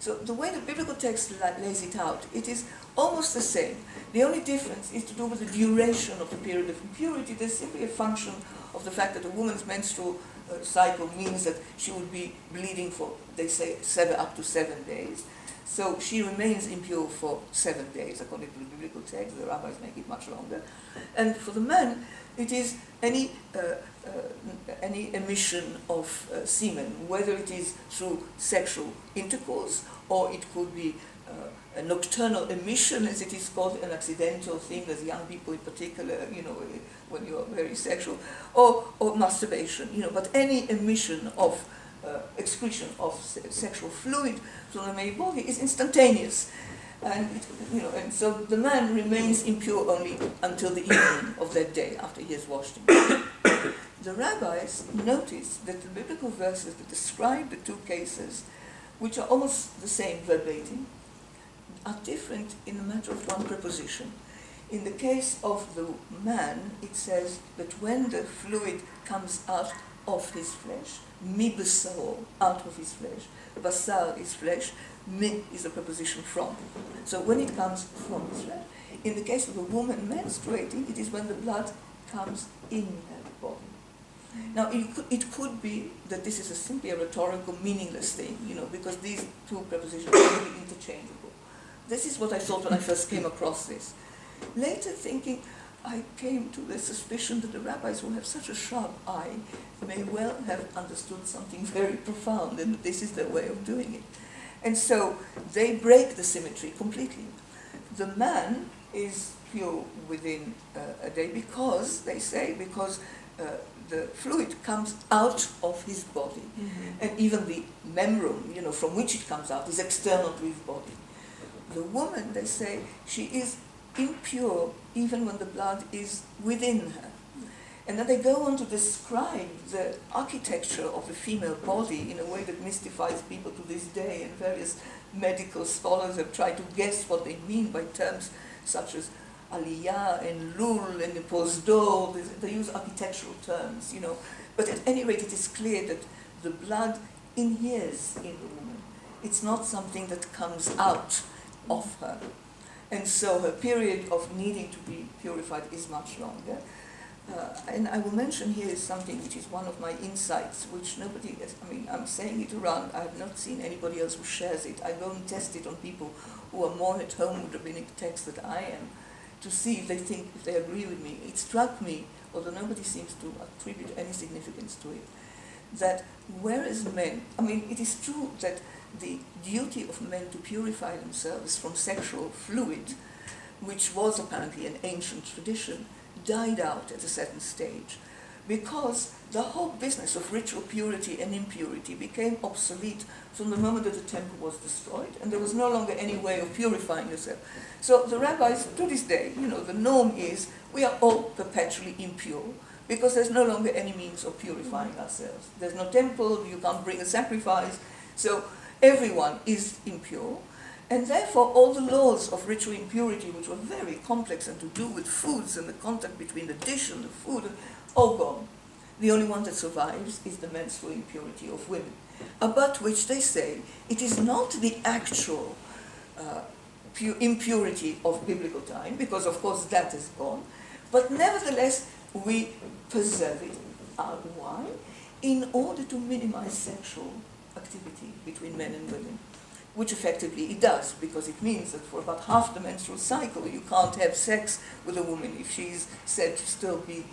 So the way the biblical text lays it out, it is almost the same. The only difference is to do with the duration of the period of impurity. There's simply a function of the fact that a woman's menstrual cycle means that she would be bleeding for, they say, up to 7 days. So she remains impure for 7 days, according to the biblical text. The rabbis make it much longer. And for the man, it is any emission of semen, whether it is through sexual intercourse, or it could be a nocturnal emission, as it is called, an accidental thing, as young people in particular, when you are very sexual, or masturbation, but any emission of excretion of sexual fluid from the male body is instantaneous. And and so the man remains impure only until the evening of that day, after he has washed himself. The rabbis notice that the biblical verses that describe the two cases, which are almost the same verbatim, are different in the matter of one preposition. In the case of the man, it says that when the fluid comes out of his flesh, mi basar, out of his flesh, basar is flesh, mi is a preposition from. So when it comes from his flesh, in the case of a woman menstruating, it is when the blood comes in her body. Now, it could be that this is simply a rhetorical, meaningless thing, because these two prepositions can be interchangeable. This is what I thought when I first came across this. Later thinking, I came to the suspicion that the rabbis who have such a sharp eye may well have understood something very profound, and that this is their way of doing it. And so they break the symmetry completely. The man is pure within a day because, they say, the fluid comes out of his body. Mm-hmm. And even the membrum, from which it comes out, is external to his body. The woman, they say, she is impure even when the blood is within her. And then they go on to describe the architecture of the female body in a way that mystifies people to this day, and various medical scholars have tried to guess what they mean by terms such as aliyah and lul and posdo. They use architectural terms, you know. But at any rate, it is clear that the blood inheres in the woman. It's not something that comes out of her. And so her period of needing to be purified is much longer. And I will mention here something which is one of my insights, which nobody has, I mean, I'm saying it around, I have not seen anybody else who shares it. I go and test it on people who are more at home with rabbinic texts than I am, to see if they agree with me. It struck me, although nobody seems to attribute any significance to it, that whereas men, I mean, it is true that the duty of men to purify themselves from sexual fluid, which was apparently an ancient tradition, died out at a certain stage, because the whole business of ritual purity and impurity became obsolete from the moment that the temple was destroyed, and there was no longer any way of purifying yourself. So the rabbis, to this day, you know, the norm is we are all perpetually impure, because there's no longer any means of purifying ourselves. There's no temple, you can't bring a sacrifice, so everyone is impure. And therefore, all the laws of ritual impurity, which were very complex and to do with foods and the contact between the dish and the food, all gone. The only one that survives is the menstrual impurity of women, about which they say it is not the actual impurity of biblical time, because of course that is gone, but nevertheless we preserve it. Why? In order to minimize sexual activity between men and women. Which effectively it does, because it means that for about half the menstrual cycle you can't have sex with a woman if she's said to still be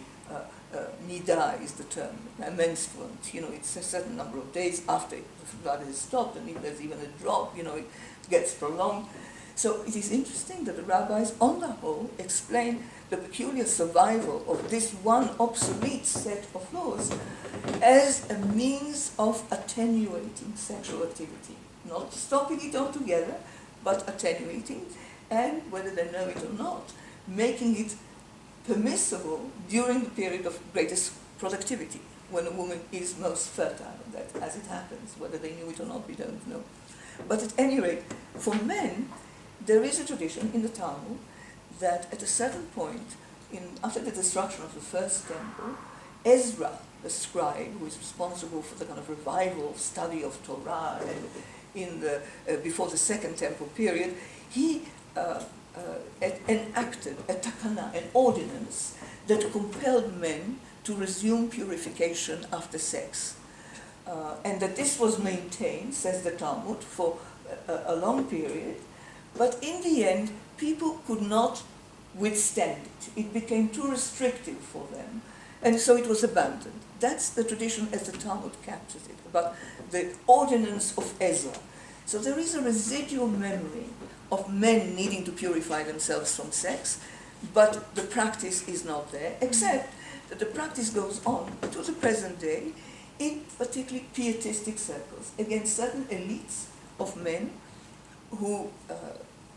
nida is the term, menstruant. You know, it's a certain number of days after the blood has stopped, and if there's even a drop, you know, it gets prolonged. So it is interesting that the rabbis, on the whole, explain the peculiar survival of this one obsolete set of laws as a means of attenuating sexual activity. Not stopping it altogether, but attenuating, and whether they know it or not, making it permissible during the period of greatest productivity, when a woman is most fertile, that as it happens, whether they knew it or not, we don't know. But at any rate, for men, there is a tradition in the Talmud that at a certain point, after the destruction of the first temple, Ezra, the scribe, who is responsible for the kind of revival study of Torah and before the Second Temple period, he enacted a takana, an ordinance, that compelled men to resume purification after sex. And that this was maintained, says the Talmud, for a long period, but in the end, people could not withstand it. It became too restrictive for them, and so it was abandoned. That's the tradition as the Talmud captures it, about the ordinance of Ezra. So there is a residual memory of men needing to purify themselves from sex, but the practice is not there, except that the practice goes on to the present day in particularly pietistic circles, against certain elites of men who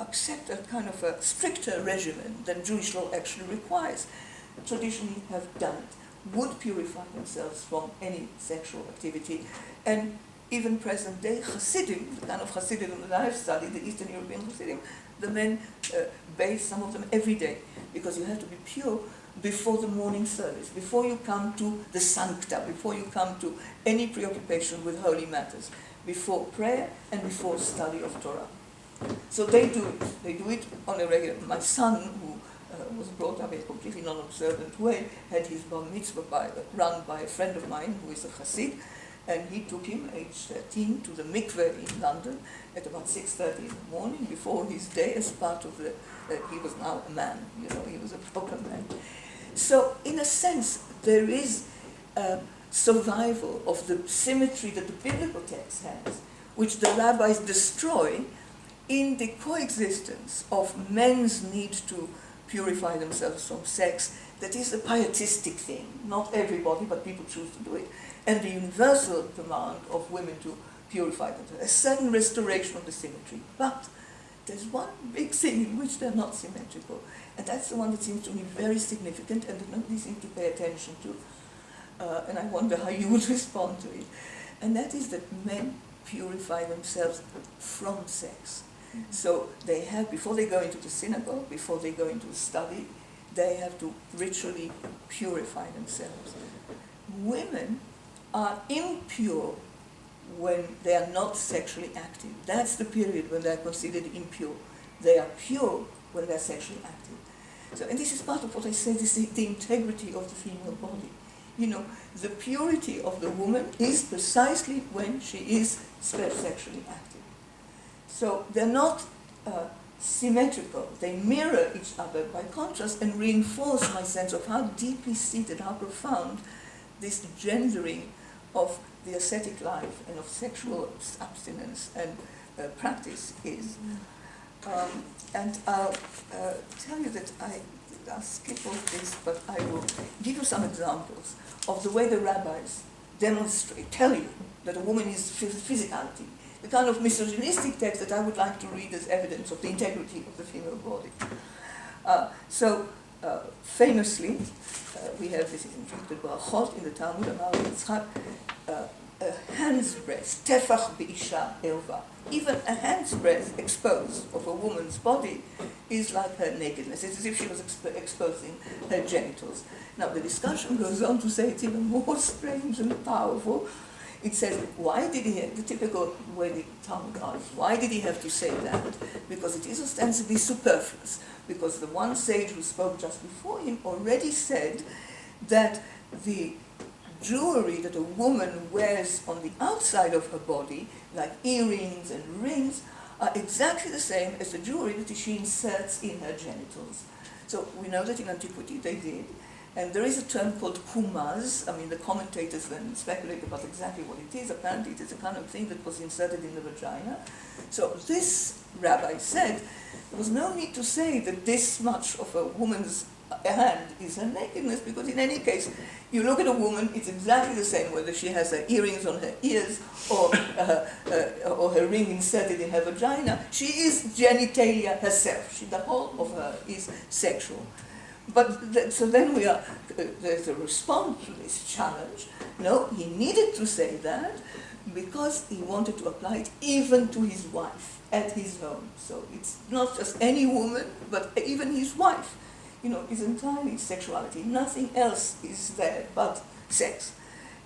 accept a kind of a stricter regimen than Jewish law actually requires, traditionally have done it, would purify themselves from any sexual activity. And even present day Hasidim, the kind of Hasidim that I've studied, the Eastern European Hasidim, the men bathe, some of them every day, because you have to be pure before the morning service, before you come to the sancta, before you come to any preoccupation with holy matters, before prayer and before study of Torah. So they do it. They do it on a regular. My son, who was brought up in a completely non-observant way, had his bar mitzvah run by a friend of mine who is a Hasid, and he took him, age 13, to the mikveh in London at about 6:30 in the morning before his day, as part of the, he was now a man, you know, he was a proper man. So in a sense, there is survival of the symmetry that the biblical text has, which the rabbis destroy in the coexistence of men's need to purify themselves from sex. That is a pietistic thing. Not everybody, but people choose to do it. And the universal demand of women to purify themselves. A certain restoration of the symmetry. But there's one big thing in which they're not symmetrical, and that's the one that seems to me very significant and that nobody seems to pay attention to, and I wonder how you would respond to it, and that is that men purify themselves from sex. So they have, before they go into the synagogue, before they go into study, they have to ritually purify themselves. Women are impure when they are not sexually active. That's the period when they are considered impure. They are pure when they are sexually active. So, and this is part of what I said, is the integrity of the female body. You know, the purity of the woman is precisely when she is sexually active. So they're not symmetrical. They mirror each other by contrast and reinforce my sense of how deeply seated, how profound this gendering of the ascetic life and of sexual abstinence and practice is. And I'll tell you that I'll skip all this, but I will give you some examples of the way the rabbis demonstrate, tell you that a woman is physicality, the kind of misogynistic text that I would like to read as evidence of the integrity of the female body. Famously, we have this in the Brachot in the Talmud, a hand's breadth, tefach b'isha elva. Even a hand's breadth exposed of a woman's body is like her nakedness. It's as if she was exposing her genitals. Now the discussion goes on to say it's even more strange and powerful. It says, why did he have, the typical way the Talmud asks, why did he have to say that? Because it is ostensibly superfluous. Because the one sage who spoke just before him already said that the jewelry that a woman wears on the outside of her body, like earrings and rings, are exactly the same as the jewelry that she inserts in her genitals. So we know that in antiquity they did. And there is a term called Humanas. I mean, the commentators then speculate about exactly what it is. Apparently it is a kind of thing that was inserted in the vagina. So this rabbi said there was no need to say that this much of a woman's hand is her nakedness, because in any case, you look at a woman, it's exactly the same whether she has her earrings on her ears or her ring inserted in her vagina. She is genitalia herself. The whole of her is sexual. But so then there's a response to this challenge. No, he needed to say that because he wanted to apply it even to his wife at his home. So it's not just any woman, but even his wife, is entirely sexuality. Nothing else is there but sex.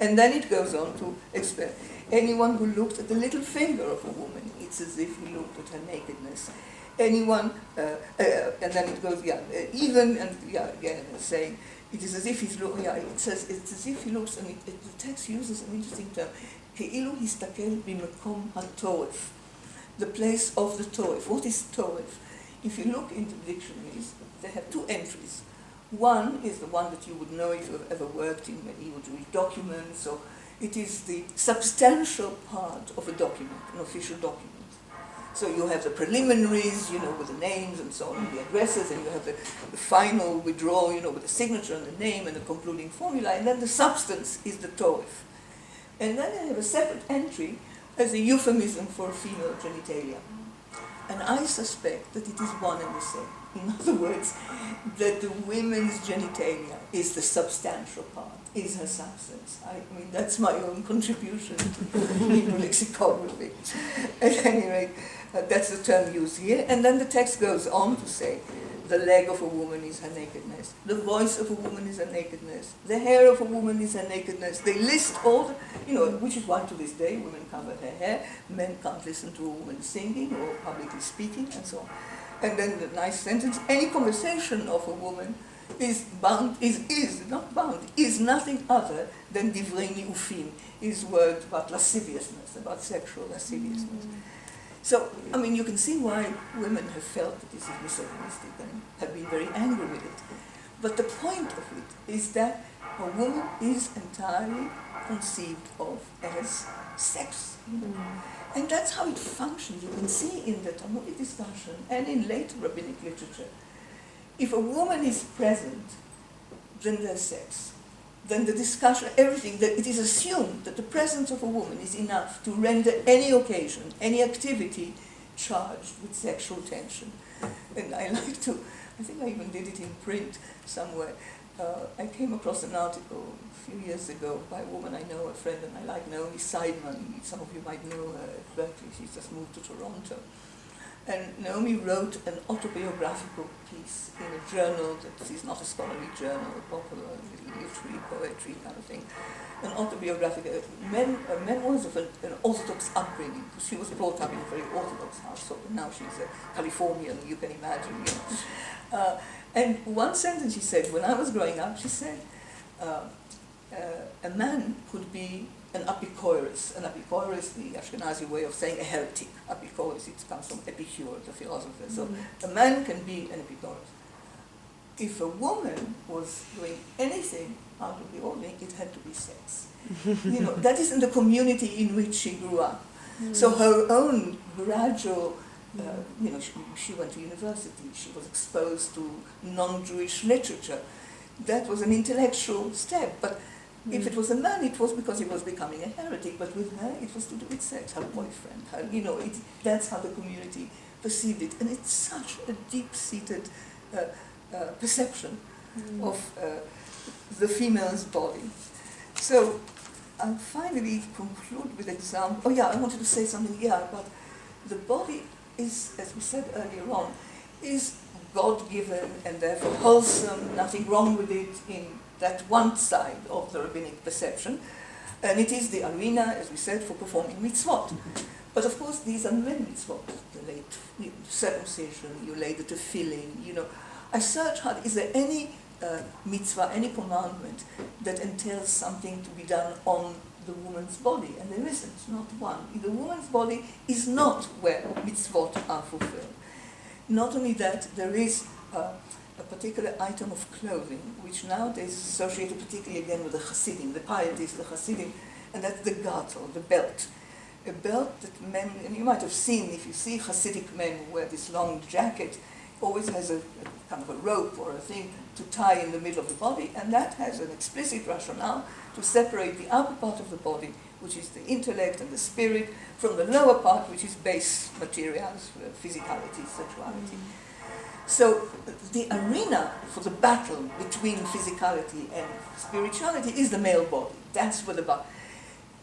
And then it goes on to explain. Anyone who looked at the little finger of a woman, it's as if he looked at her nakedness. Anyone, and then it goes, again, saying, it is as if he's looking, it says, it's as if he looks, and the text uses an interesting term, כאילו הסתכל במקום הטורף, the place of the torif. What is torif? If you look into dictionaries, they have two entries. One is the one that you would know if you've ever worked in medieval Jewish documents, so it is the substantial part of a document, an official document. So you have the preliminaries, with the names and so on, the addresses, and you have the final withdrawal, with the signature and the name and the concluding formula, and then the substance is the torif. And then I have a separate entry as a euphemism for female genitalia. And I suspect that it is one and the same. In other words, that the women's genitalia is the substantial part, is her substance. I mean, that's my own contribution to Hebrew lexicography. At any rate, that's the term used here. And then the text goes on to say, the leg of a woman is her nakedness. The voice of a woman is her nakedness. The hair of a woman is her nakedness. They list all the, which is why to this day women cover their hair. Men can't listen to a woman singing or publicly speaking and so on. And then the nice sentence, any conversation of a woman is nothing other than divrei ni'ufim, is words about lasciviousness, about sexual lasciviousness. So, you can see why women have felt that this is misogynistic and have been very angry with it. But the point of it is that a woman is entirely conceived of as sex. And that's how it functions. You can see in the Talmudic discussion and in later rabbinic literature, if a woman is present, then there's sex. Then the discussion, everything, that it is assumed that the presence of a woman is enough to render any occasion, any activity, charged with sexual tension. And I like to, I think I even did it in print somewhere. I came across an article a few years ago by a woman I know, a friend, and I like, Naomi Seidman. Some of you might know her at Berkeley. She's just moved to Toronto. And Naomi wrote an autobiographical piece in a journal that is not a scholarly journal, a popular literary poetry kind of thing. An autobiographical, memoirs of an Orthodox upbringing. She was brought up in a very Orthodox household, and now she's a Californian, you can imagine. You know. And one sentence she said, when I was growing up, she said, a man could be an apikoros. An apikoros, the Ashkenazi way of saying a heretic. Apikoros, it comes from Epicure, the philosopher. So a man can be an apikoros. If a woman was doing anything out of the ordinary, it had to be sex. You know, that is in the community in which she grew up. So her own gradual, you know, she went to university, she was exposed to non-Jewish literature. That was an intellectual step, but if it was a man, it was because he was becoming a heretic, but with her, it was to do with sex, her boyfriend, her, you know, that's how the community perceived it. And it's such a deep-seated perception of the female's body. So I'll finally conclude with example. Oh yeah, I wanted to say something here about the body is, as we said earlier on, is God-given and therefore wholesome, nothing wrong with it in that one side of the rabbinic perception. And it is the arena, as we said, for performing mitzvot. But of course, these are many mitzvot. You lay circumcision, you lay the tefillin, you know. I search hard, is there any mitzvah, any commandment that entails something to be done on the woman's body? And there isn't, not one. The woman's body is not where mitzvot are fulfilled. Not only that, there is a particular item of clothing, which nowadays is associated particularly again with the Hasidim, the pieties, the Hasidim, and that's the gartel, the belt. A belt that men, and you might have seen, if you see Hasidic men who wear this long jacket, always has a kind of a rope or a thing to tie in the middle of the body, and that has an explicit rationale to separate the upper part of the body, which is the intellect and the spirit, from the lower part, which is base materials, physicality, sexuality. So the arena for the battle between physicality and spirituality is the male body. That's where the battle,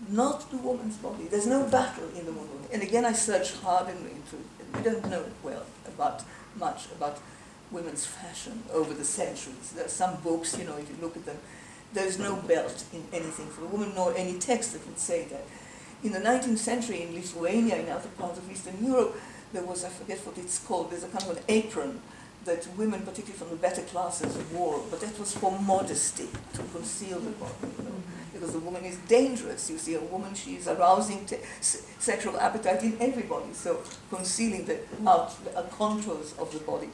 not the woman's body. There's no battle in the woman's body. And again, I searched hard into, we don't know well much about women's fashion over the centuries. There are some books, you know, if you look at them, there's no belt in anything for a woman, nor any text that would say that. In the 19th century, in Lithuania, in other parts of Eastern Europe, there was, I forget what it's called, there's a kind of an apron that women, particularly from the better classes, wore, but that was for modesty, to conceal the body, you know, because the woman is dangerous. You see, a woman, she is arousing sexual appetite in everybody, so concealing the contours of the body.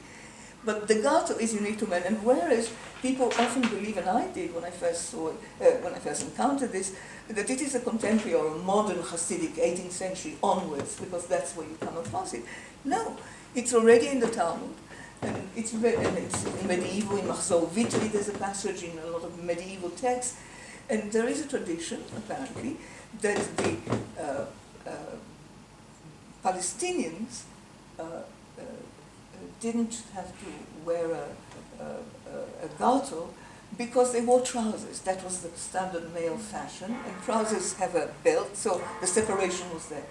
But the garter is unique to men, and whereas people often believe, and I did when I first saw it, when I first encountered this, that it is a contemporary or a modern Hasidic 18th century onwards, because that's where you come across it. No, it's already in the Talmud, and it's in medieval, in Marzo Vitri, there's a passage in a lot of medieval texts, and there is a tradition, apparently, that the Palestinians didn't have to wear a garter because they wore trousers. That was the standard male fashion, and trousers have a belt, so the separation was there.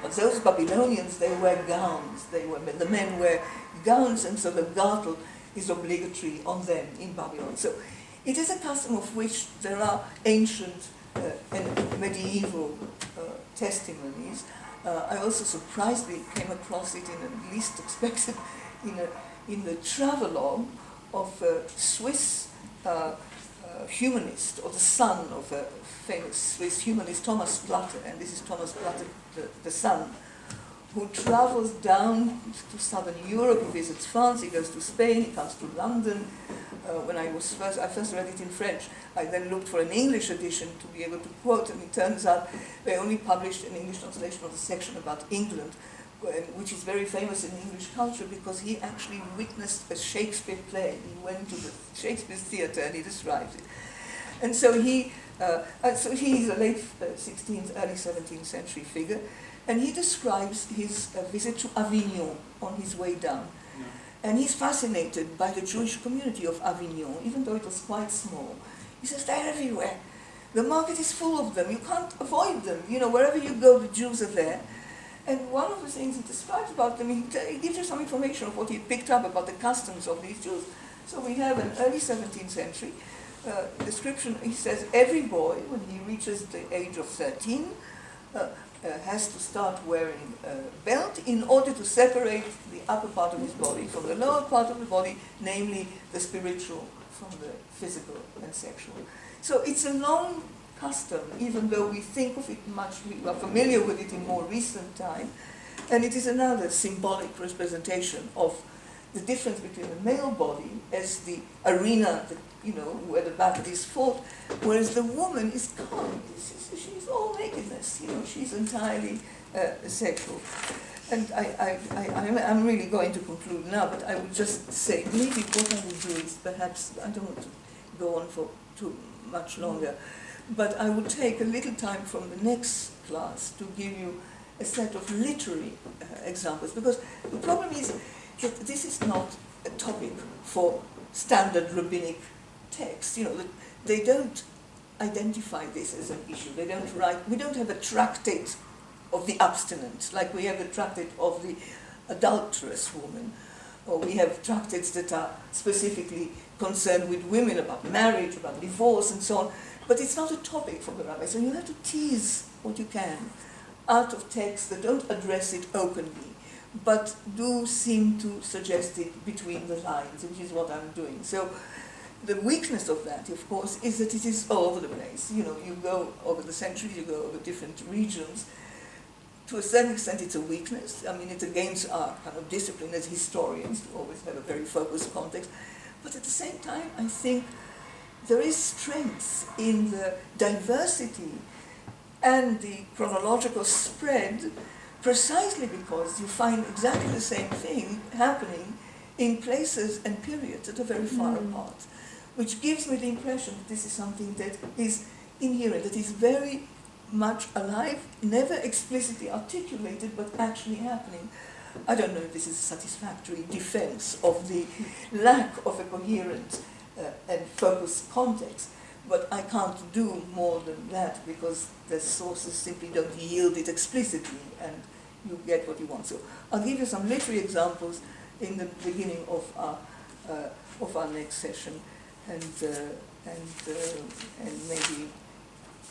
But those Babylonians, they wear gowns. The men wear gowns, and so the garter is obligatory on them in Babylon. So it is a custom of which there are ancient and medieval testimonies. I also surprisingly came across it in a least expected, in the travelogue of a Swiss humanist, or the son of a famous Swiss humanist, Thomas Platte, and this is Thomas Platte, the son, who travels down to southern Europe. He visits France, he goes to Spain, he comes to London. When I first read it in French. I then looked for an English edition to be able to quote, and it turns out they only published an English translation of the section about England, which is very famous in English culture because he actually witnessed a Shakespeare play. He went to the Shakespeare theatre and he describes it. And so he is a late 16th, early 17th century figure, And he describes his visit to Avignon on his way down. Yeah. And he's fascinated by the Jewish community of Avignon, even though it was quite small. He says, they're everywhere. The market is full of them. You can't avoid them. You know, wherever you go, the Jews are there. And one of the things he describes about them, he gives you some information of what he picked up about the customs of these Jews. So we have an early 17th century description. He says every boy, when he reaches the age of 13, has to start wearing a belt in order to separate the upper part of his body from the lower part of the body, namely the spiritual from the physical and sexual. So it's a long custom, even though we think of it much, we are familiar with it in more recent time, and it is another symbolic representation of the difference between the male body as the arena, where the battle is fought, whereas the woman is calm. She's all nakedness, she's entirely sexual. And I'm really going to conclude now, but I would just say, maybe what I would do is perhaps, I don't want to go on for too much longer, but I would take a little time from the next class to give you a set of literary examples, because the problem is that this is not a topic for standard rabbinic texts. They don't identify this as an issue. They don't write. We don't have a tractate of the abstinent, like we have a tractate of the adulterous woman, or we have tractates that are specifically concerned with women about marriage, about divorce, and so on. But it's not a topic for the rabbi. So you have to tease what you can out of texts that don't address it openly, but do seem to suggest it between the lines, which is what I'm doing. So the weakness of that, of course, is that it is all over the place. You go over the centuries, you go over different regions. To a certain extent, it's a weakness. I mean, it's against our kind of discipline as historians to always have a very focused context. But at the same time, I think there is strength in the diversity and the chronological spread, precisely because you find exactly the same thing happening in places and periods that are very far apart, which gives me the impression that this is something that is inherent, that is very much alive, never explicitly articulated, but actually happening. I don't know if this is a satisfactory defense of the lack of a coherent and focused context, but I can't do more than that because the sources simply don't yield it explicitly, and you get what you want. So I'll give you some literary examples in the beginning of our next session, and maybe.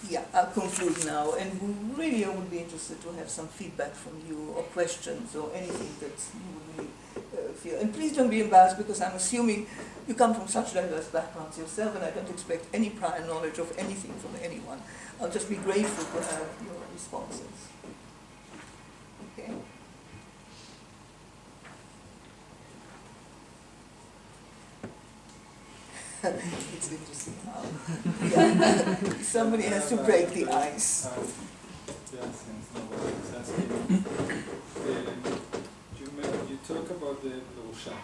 Yeah, I'll conclude now, and really I would be interested to have some feedback from you, or questions, or anything that you would really feel. And please don't be embarrassed, because I'm assuming you come from such diverse backgrounds yourself, and I don't expect any prior knowledge of anything from anyone. I'll just be grateful to have your responses. Okay? It's interesting how somebody has to break the ice. Since nobody is asking. You talk about the Perusha.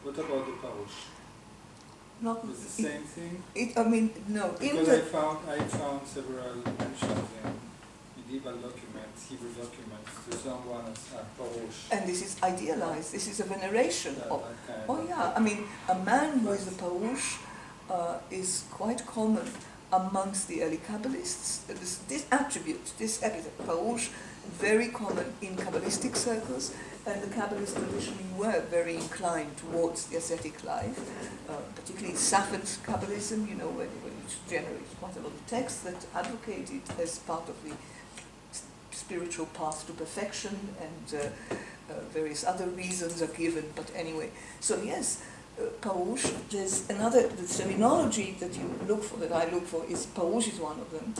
What about the Parush? Not Is the same thing? No. Because I found several mentions in medieval documents, Hebrew documents, to someone as a Parush. And this is idealized. This is a veneration of. Oh yeah, a man who is a Parush is quite common amongst the early Kabbalists. This attribute, this epithet, Parush, very common in Kabbalistic circles, and the Kabbalists traditionally were very inclined towards the ascetic life, particularly Safed's Kabbalism, which generates quite a lot of texts that advocate it as part of the spiritual path to perfection, and various other reasons are given, but anyway. So yes, Parush, there's another, the terminology that you look for, that I look for, is Parush is one of them.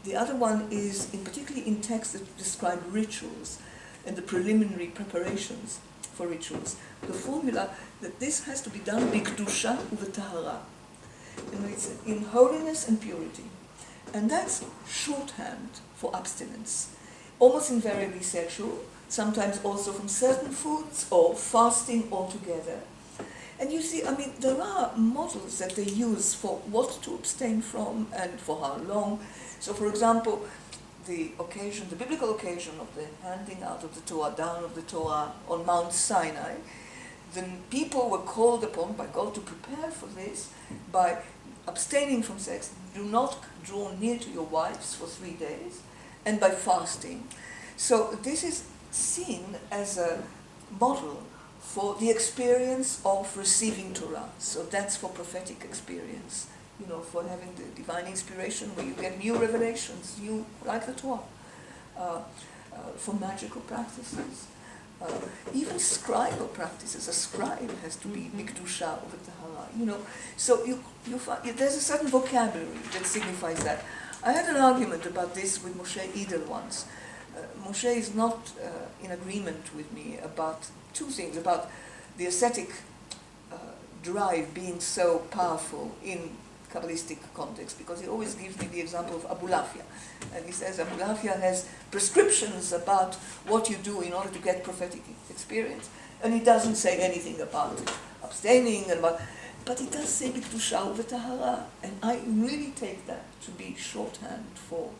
The other one is, particularly in texts that describe rituals and the preliminary preparations for rituals, the formula that this has to be done b'kedusha u'v'tahara. It's in holiness and purity. And that's shorthand for abstinence. Almost invariably sexual, sometimes also from certain foods, or fasting altogether. And you see, there are models that they use for what to abstain from and for how long. So, for example, the occasion, the biblical occasion of the handing out of the Torah, down of the Torah on Mount Sinai, the people were called upon by God to prepare for this by abstaining from sex, do not draw near to your wives for 3 days, and by fasting. So this is seen as a model for the experience of receiving Torah. So that's for prophetic experience, for having the divine inspiration where you get new revelations, like the Torah, for magical practices, even scribal practices. A scribe has to be mikdusha over tahara, So you find, there's a certain vocabulary that signifies that. I had an argument about this with Moshe Idel once. Moshe is not in agreement with me about 2 things, about the ascetic drive being so powerful in Kabbalistic context, because he always gives me the example of Abulafia. And he says Abulafia has prescriptions about what you do in order to get prophetic experience. And he doesn't say anything about abstaining, but he does say B'kedusha u'v'tahara. And I really take that to be shorthand for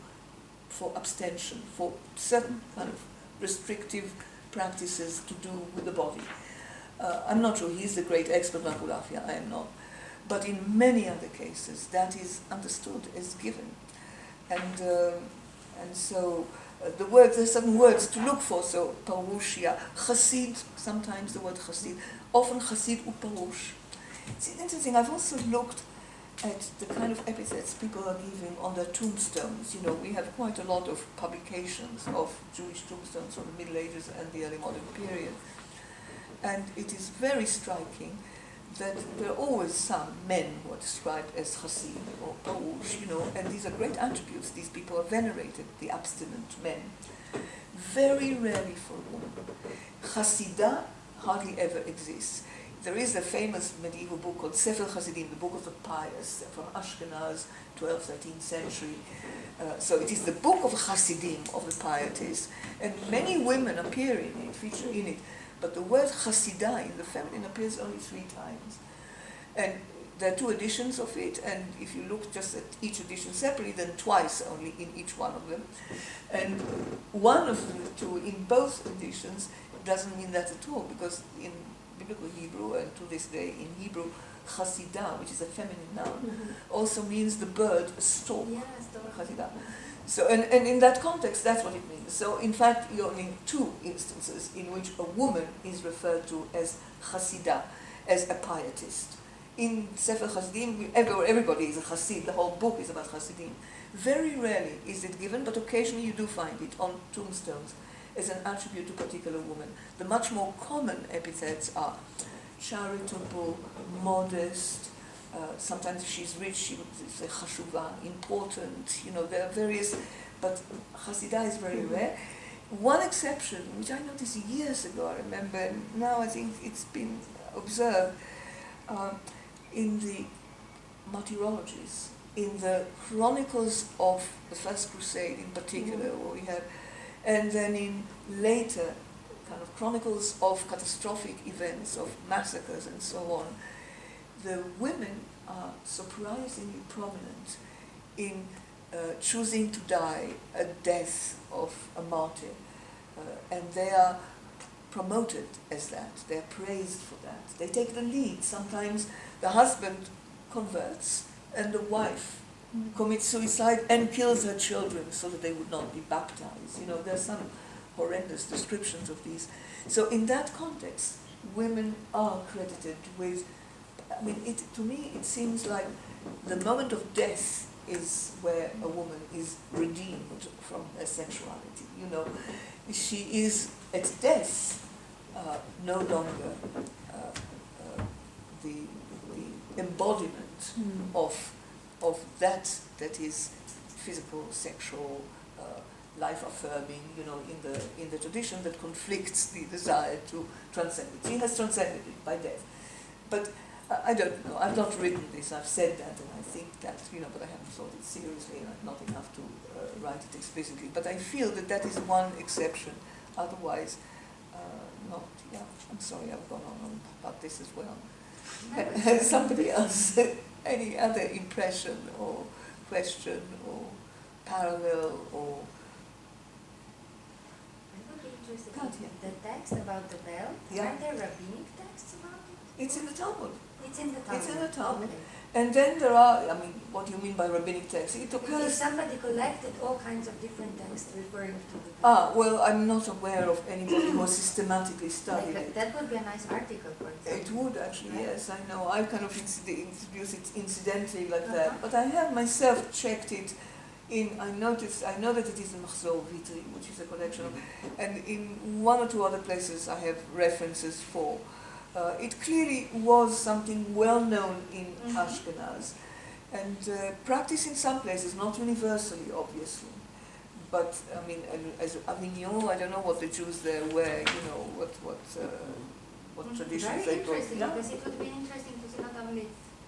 abstention, for certain kind of restrictive practices to do with the body. I'm not sure he's the great expert on Abulafia, I am not. But in many other cases, that is understood as given. And so there's certain words to look for, so parushia, chassid, sometimes the word chassid, often chassid uparush. It's interesting, I've also looked at the kind of epithets people are giving on their tombstones. We have quite a lot of publications of Jewish tombstones from the Middle Ages and the early modern period. And it is very striking that there are always some men who are described as chassid or parush, and these are great attributes. These people are venerated, the abstinent men. Very rarely for a woman. Chassidah hardly ever exists. There is a famous medieval book called Sefer Chassidim, the Book of the Pious, from Ashkenaz, 12th, 13th century. So it is the book of Chassidim, of the pietists, and many women appear in it, feature in it. But the word chassidah in the feminine appears only 3 times. And there are 2 editions of it, and if you look just at each edition separately, then twice only in each one of them. And one of the 2 in both editions doesn't mean that at all, because in biblical Hebrew, and to this day in Hebrew, chassidah, which is a feminine noun, also means the bird, a stork. Yeah, stork. Chassidah. So, and in that context, that's what it means. So, in fact, you're in 2 instances in which a woman is referred to as chassidah, as a pietist. In Sefer Chassidim, everybody is a chassid. The whole book is about chassidim. Very rarely is it given, but occasionally you do find it on tombstones as an attribute to a particular woman. The much more common epithets are charitable, modest. Sometimes if she's rich, she would say chashuva, important. There are various, but chassidah is very rare. One exception, which I noticed years ago, I remember, and now I think it's been observed, in the martyrologies, in the chronicles of the First Crusade in particular, where we have, and then in later kind of chronicles of catastrophic events, of massacres and so on, the women are surprisingly prominent in choosing to die a death of a martyr, and they are promoted as that, they're praised for that. They take the lead. Sometimes the husband converts and the wife commits suicide and kills her children so that they would not be baptized. There are some horrendous descriptions of these. So in that context, women are credited with, to me it seems like the moment of death is where a woman is redeemed from her sexuality. She is at death no longer the embodiment of that is physical, sexual, life-affirming, in the tradition that conflicts the desire to transcend it. She has transcended it by death. But I don't know, I've not written this, I've said that, and I think that, but I haven't thought it seriously, and I'm not enough to write it explicitly. But I feel that is one exception. Otherwise, not, yeah, I'm sorry I've gone on about this as well. Has somebody else any other impression or question or parallel or interested Katya. in the text about the bell. Yeah. Are there rabbinic texts about it? It's in the Talmud. It's in the Talmud. It's in the Talmud. Okay. And then there are, I mean, what do you mean by rabbinic text? It If occurs. somebody collected all kinds of different texts referring to the Well, I'm not aware of anybody who has systematically studied like it. that would be a nice article, for example. It would actually, Right. yes, I know. I kind of introduced it incidentally like Uh-huh. that, but I have myself checked it. I know that it is in Marzo, which is a collection of, and in one or two other places I have references for. It clearly was something well known in Ashkenaz, and practiced in some places, not universally, obviously. But I mean, as Avignon, I don't know what the Jews there were, what traditions Very they brought. interesting, Yeah. because it would be interesting to see not only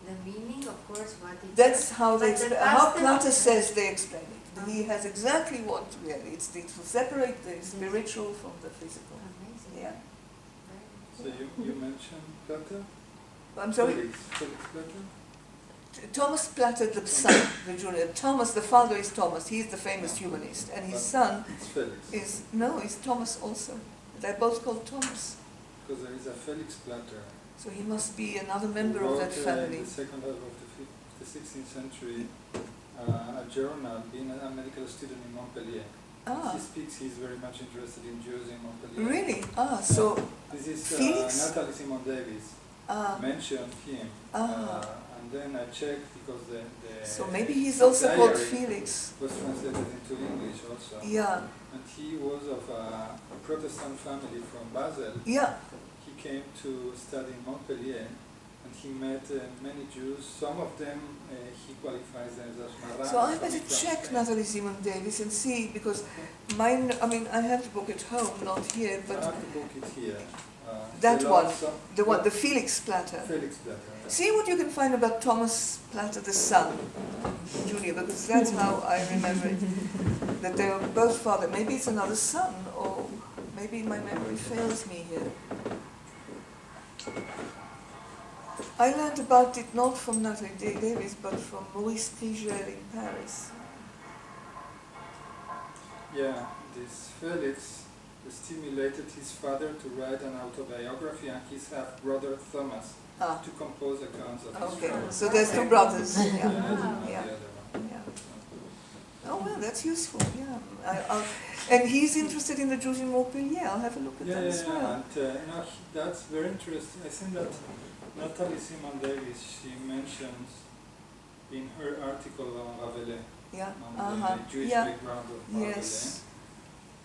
the meaning, of course, what it That's how they but the how custom- Platter says they explain it. He has exactly what really it's to separate the spiritual from the physical. Amazing. Yeah. So you mentioned Platter? I'm sorry. Felix Platter? Thomas Platter, the son, the junior. Thomas, the father is Thomas. He is the famous humanist, and his son It's Felix. is Thomas also. They're both called Thomas. Because there is a Felix Platter. So he must be another member who of that wrote, family. in the second half of the 16th century, a journal, being a medical student in Montpellier. Ah, He speaks, he's very much interested in Jews in Montpellier. really? So This is Felix? Natalie Simon Davis mentioned him. And then I checked because the so maybe he's also called diary Felix. was translated into English also. Yeah, And he was of a Protestant family from Basel. yeah. He came to study in Montpellier, and he met many Jews. Some of them he qualifies them as Marans. So I better check Natalie Simon Davis and see, because mine, I mean, I have the book at home, not here, I but have the book is here. that the one, last- the Felix Platter. Felix Platter. See what you can find about Thomas Platter, the son, Junior, because that's how I remember it. That they were both father. Maybe it's another son, or maybe my memory fails me here. I learned about it not from Natalie Davis, but from Maurice Trigel in Paris. Yeah, this Felix stimulated his father to write an autobiography, and his half-brother Thomas to compose accounts of his Okay, travels. so there's two brothers. Yeah, Yeah. I didn't know Yeah. the other one. Yeah. Oh well, that's useful. Yeah, and he's interested in the Jews in Montpellier. I'll have a look at that as well. And that's very interesting. I think that Natalie Simon Davis, she mentions in her article on Rabelais, Yeah. on the Jewish Yeah. background of Rabelais, Yes.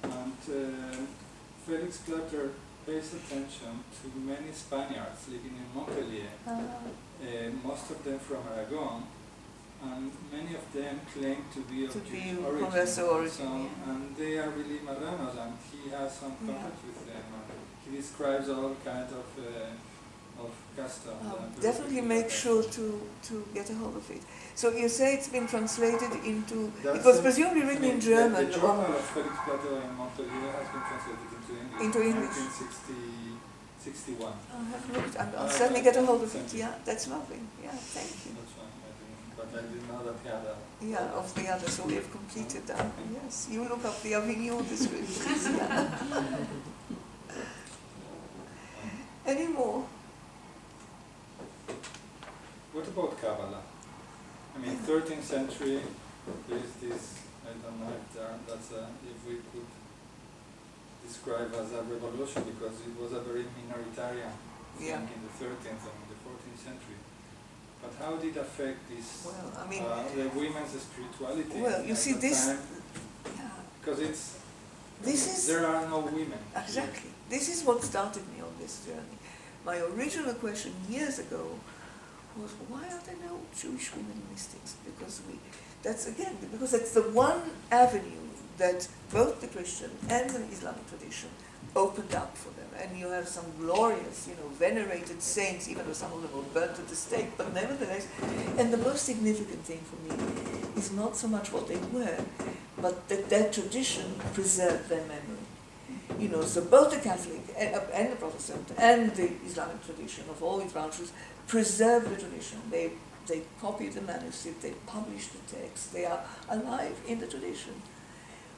and Felix Platter pays attention to many Spaniards living in Montpellier, most of them from Aragon, and many of them claim to be of Jewish origin. Converso origin, So, yeah. and they are really Marranos, and he has some contact with them. And he describes all kinds of customs. and Definitely make sure to get a hold of it. So you say it's been translated into, it was presumably written in German. The journal of Felix Platter in Montpellier has been translated into English. Into English. 1961. I'll have a look. I'll certainly get a hold of it. Yeah, that's lovely. Yeah, thank you. That's one, but I didn't know that he had a... Yeah, of the other. So we have completed that. Yes, you look up the Avignon descriptions. Yeah. Any more? What about Kabbalah? I mean, 13th century, there is this, I don't know if we could describe as a revolution, because it was a very minoritarian thing in the 13th and the 14th century. But how did it affect this, Well, I mean, the women's spirituality? well, you at see the this, time? yeah, Because it's, this is, there are no women. exactly, this is what started me on this journey. My original question years ago was, why are there no Jewish women mystics? Because that's the one avenue that both the Christian and the Islamic tradition opened up for them. And you have some glorious, venerated saints, even though some of them were burnt at the stake, but nevertheless, and the most significant thing for me is not so much what they were, but that their tradition preserved their memory. So both the Catholic and the Protestant and the Islamic tradition of all these branches preserve the tradition. They copy the manuscript, they publish the text, they are alive in the tradition.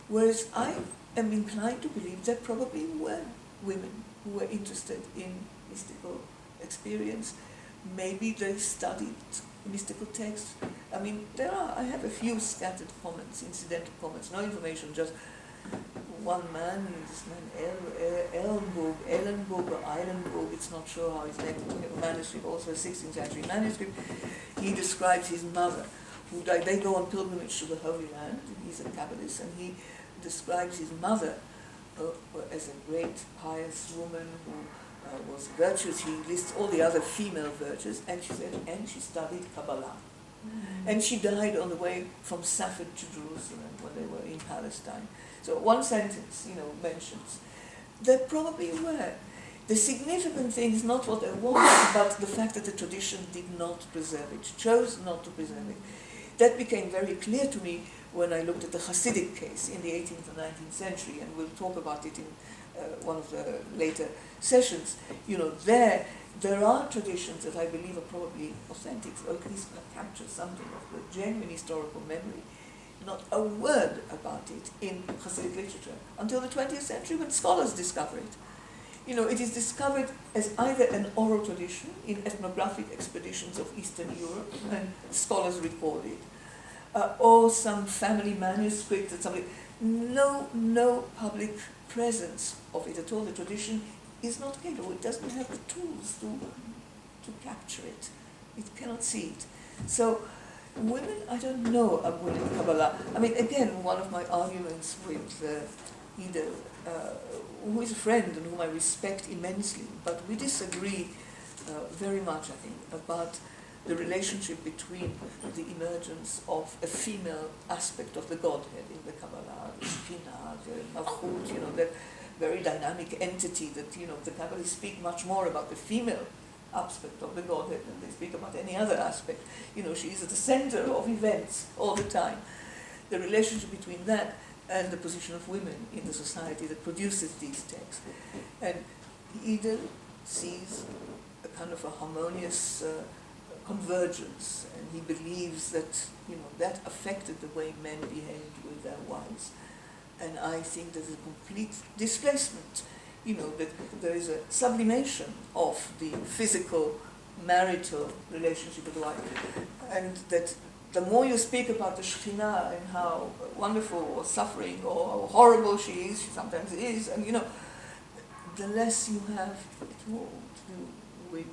Whereas I am inclined to believe there probably were women who were interested in mystical experience. Maybe they studied mystical texts. I mean, I have a few scattered comments, incidental comments, no information, just one man, this man Ellenburg or Eilenburg, it's not sure how his name, manuscript, also a 16th century manuscript. He describes his mother, who died. They go on pilgrimage to the Holy Land. He's a Kabbalist, and he describes his mother as a great pious woman who was virtuous. He lists all the other female virtues, and she said, and she studied Kabbalah. And she died on the way from Safed to Jerusalem when they were in Palestine. So one sentence, mentions. There probably were. The significant thing is not what there was, but the fact that the tradition did not preserve it, chose not to preserve it. That became very clear to me when I looked at the Hasidic case in the 18th and 19th century, and we'll talk about it in one of the later sessions. There are traditions that I believe are probably authentic, or at least capture something of the genuine historical memory. Not a word about it in Hasidic literature until the 20th century when scholars discover it. It is discovered as either an oral tradition in ethnographic expeditions of Eastern Europe, and scholars record it, or some family manuscript that somebody. No public presence of it at all. The tradition is not capable. It doesn't have the tools to capture it. It cannot see it. So women, I don't know of women in Kabbalah. I mean, again, one of my arguments with Ida, who is a friend and whom I respect immensely, but we disagree very much, I think, about the relationship between the emergence of a female aspect of the Godhead in the Kabbalah, the Shekhinah, the Malchut, that very dynamic entity that, the Kabbalists speak much more about the female aspect of the Godhead than they speak about any other aspect. She is at the center of events all the time. The relationship between that and the position of women in the society that produces these texts. And Ida sees a kind of a harmonious convergence, and he believes that, that affected the way men behaved with their wives. And I think there's a complete displacement, that there is a sublimation of the physical marital relationship with the wife, and that the more you speak about the Shekhinah and how wonderful or suffering or how horrible she is, she sometimes is, and the less you have at all to do with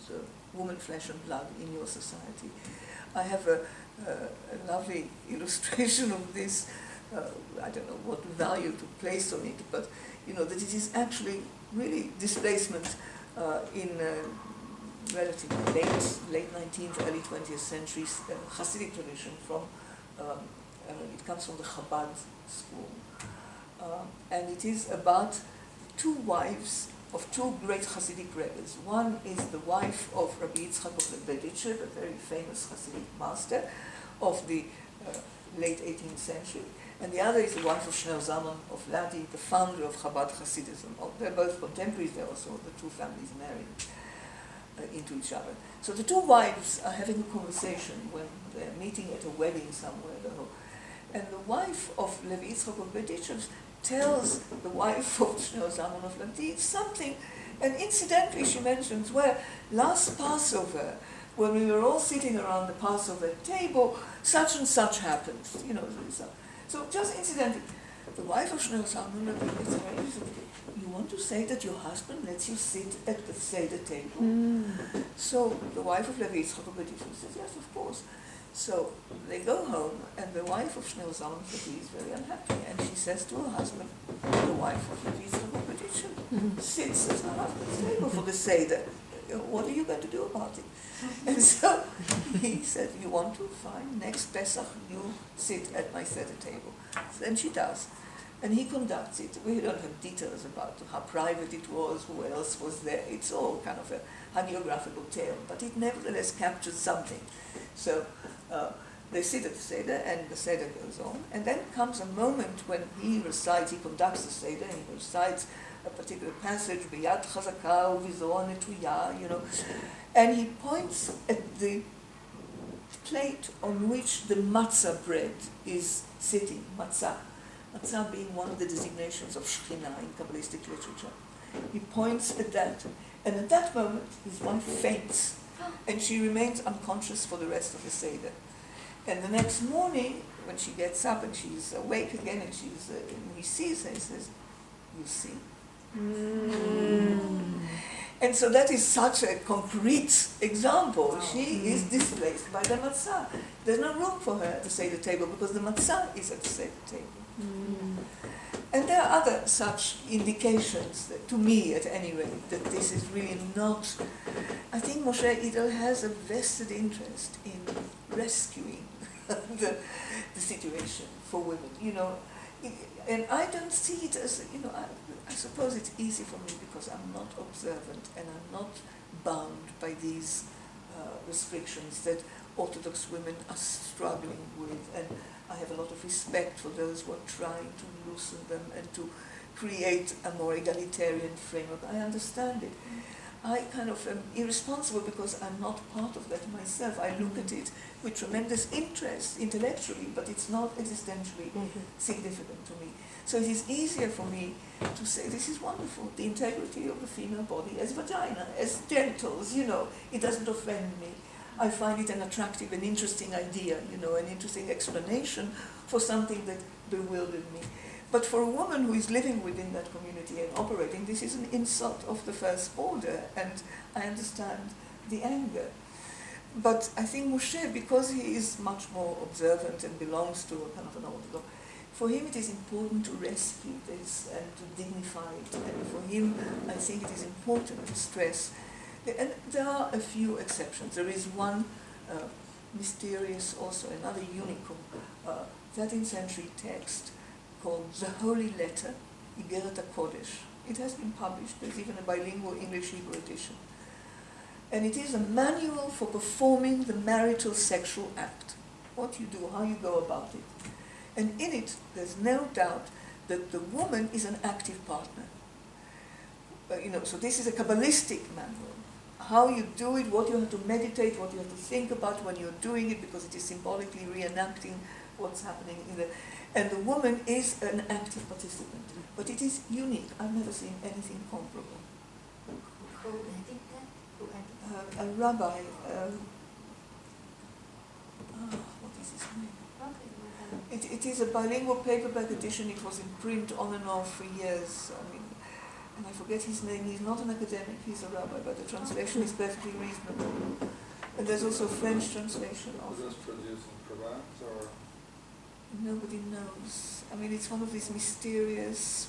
the woman, flesh and blood in your society. I have a lovely illustration of this. I don't know what value to place on it, but that it is actually really displacement in relatively late 19th, early 20th century Hasidic tradition from, it comes from the Chabad school. And it is about two wives of two great Hasidic rebbes. One is the wife of Rabbi Yitzchak of Lubavitcher, a very famous Hasidic master of the late 18th century. And the other is the wife of Shneur Zalman of Ladi, the founder of Chabad Hasidism. They're both contemporaries, they're also the two families married into each other. So the two wives are having a conversation when they're meeting at a wedding somewhere. And the wife of Levi Yitzchak of Lubavitcher tells the wife of Shneur Zalman of Ladi something, and incidentally she mentions, where last Passover, when we were all sitting around the Passover table, such and such happened. So just incidentally, the wife of Shneur Zalman of Ladi said, you want to say that your husband lets you sit at the Seder table? So the wife of Levi Yitzchak of Lubavitcher says, yes, of course. So they go home, and the wife of Shneur Zalman of Ladi is very unhappy, and she says to her husband, the wife of Levi Yitzchak of Lubavitcher sits at her husband's table for the Seder. What are you going to do about it? And so he said, you want to? Fine, next Pesach you sit at my Seder table. So then she does. And he conducts it. We don't have details about how private it was, who else was there. It's all kind of a hagiographical tale, but it nevertheless captures something. So they sit at the Seder, and the Seder goes on. And then comes a moment when he conducts the Seder, and he recites a particular passage, B'yad chazaka u'vizor netuya, and he points at the plate on which the matzah bread is sitting, matzah. Matzah being one of the designations of Shekhinah in Kabbalistic literature. He points at that, and at that moment his wife faints, and she remains unconscious for the rest of the Seder. And the next morning, when she gets up and she's awake again, and he sees her, he says, "You see." And so that is such a concrete example. She is displaced by the matzah. There's no room for her at the Seder table because the matzah is at the Seder table. And there are other such indications, that, to me at any rate, that this is really not... I think Moshe Idel has a vested interest in rescuing the situation for women, and I don't see it as, I suppose it's easy for me because I'm not observant and I'm not bound by these restrictions that Orthodox women are struggling with, and I have a lot of respect for those who are trying to loosen them and to create a more egalitarian framework. I understand it. I kind of am irresponsible because I'm not part of that myself. I look at it with tremendous interest intellectually, but it's not existentially significant to me. So it is easier for me to say, this is wonderful, the integrity of the female body as vagina, as genitals, it doesn't offend me. I find it an attractive and interesting idea, an interesting explanation for something that bewildered me. But for a woman who is living within that community and operating, this is an insult of the first order, and I understand the anger. But I think Moshe, because he is much more observant and belongs to a kind of an Orthodox, for him it is important to rescue this and to dignify it. And for him, I think it is important to stress. And there are a few exceptions. There is one mysterious, also another unicum, 13th century text called The Holy Letter, Igeret HaKodesh. It has been published. There's even a bilingual English-Hebrew edition. And it is a manual for performing the marital sexual act. What you do, how you go about it. And in it, there's no doubt that the woman is an active partner. So this is a Kabbalistic manual. How you do it, what you have to meditate, what you have to think about when you're doing it, because it is symbolically reenacting what's happening in the... And the woman is an active participant. But it is unique. I've never seen anything comparable. Who edited that? A rabbi, what is his name? It is a bilingual paperback edition. It was in print on and off for years. And I forget his name. He's not an academic, he's a rabbi, but the translation is perfectly reasonable. And there's also a French translation of it. Was this produced in Provence, or? Nobody knows. It's one of these mysterious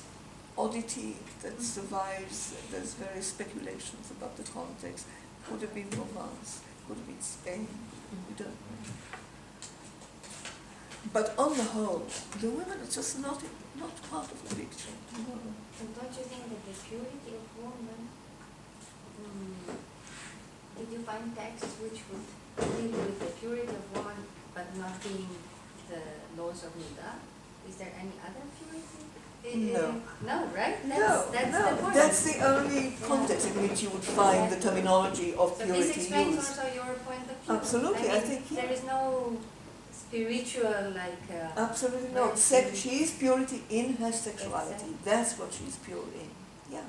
oddity that survives. There's various speculations about the context. Could have been Provence, could have been Spain, we don't know. But on the whole, the women are just not part of the picture. No. So don't you think that the purity of woman, did you find texts which would deal with the purity of woman but not being the laws of Nida? Is there any other purity? No. No, right? No. The point. That's the only context in which you would find the terminology of So purity this explains used. also your point of view. Absolutely, I think, yeah. There is no spiritual, Absolutely not. She is purity in her sexuality. Exactly. That's what she's pure in. Yeah.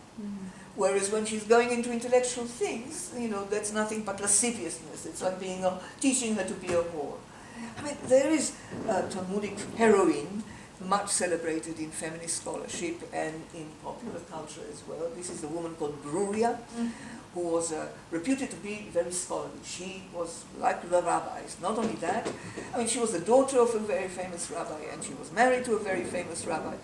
Whereas when she's going into intellectual things, that's nothing but lasciviousness. It's like teaching her to be a whore. There is Talmudic heroine, much celebrated in feminist scholarship and in popular culture as well. This is a woman called Bruria, who was reputed to be very scholarly. She was like the rabbis. Not only that, she was the daughter of a very famous rabbi, and she was married to a very famous rabbi.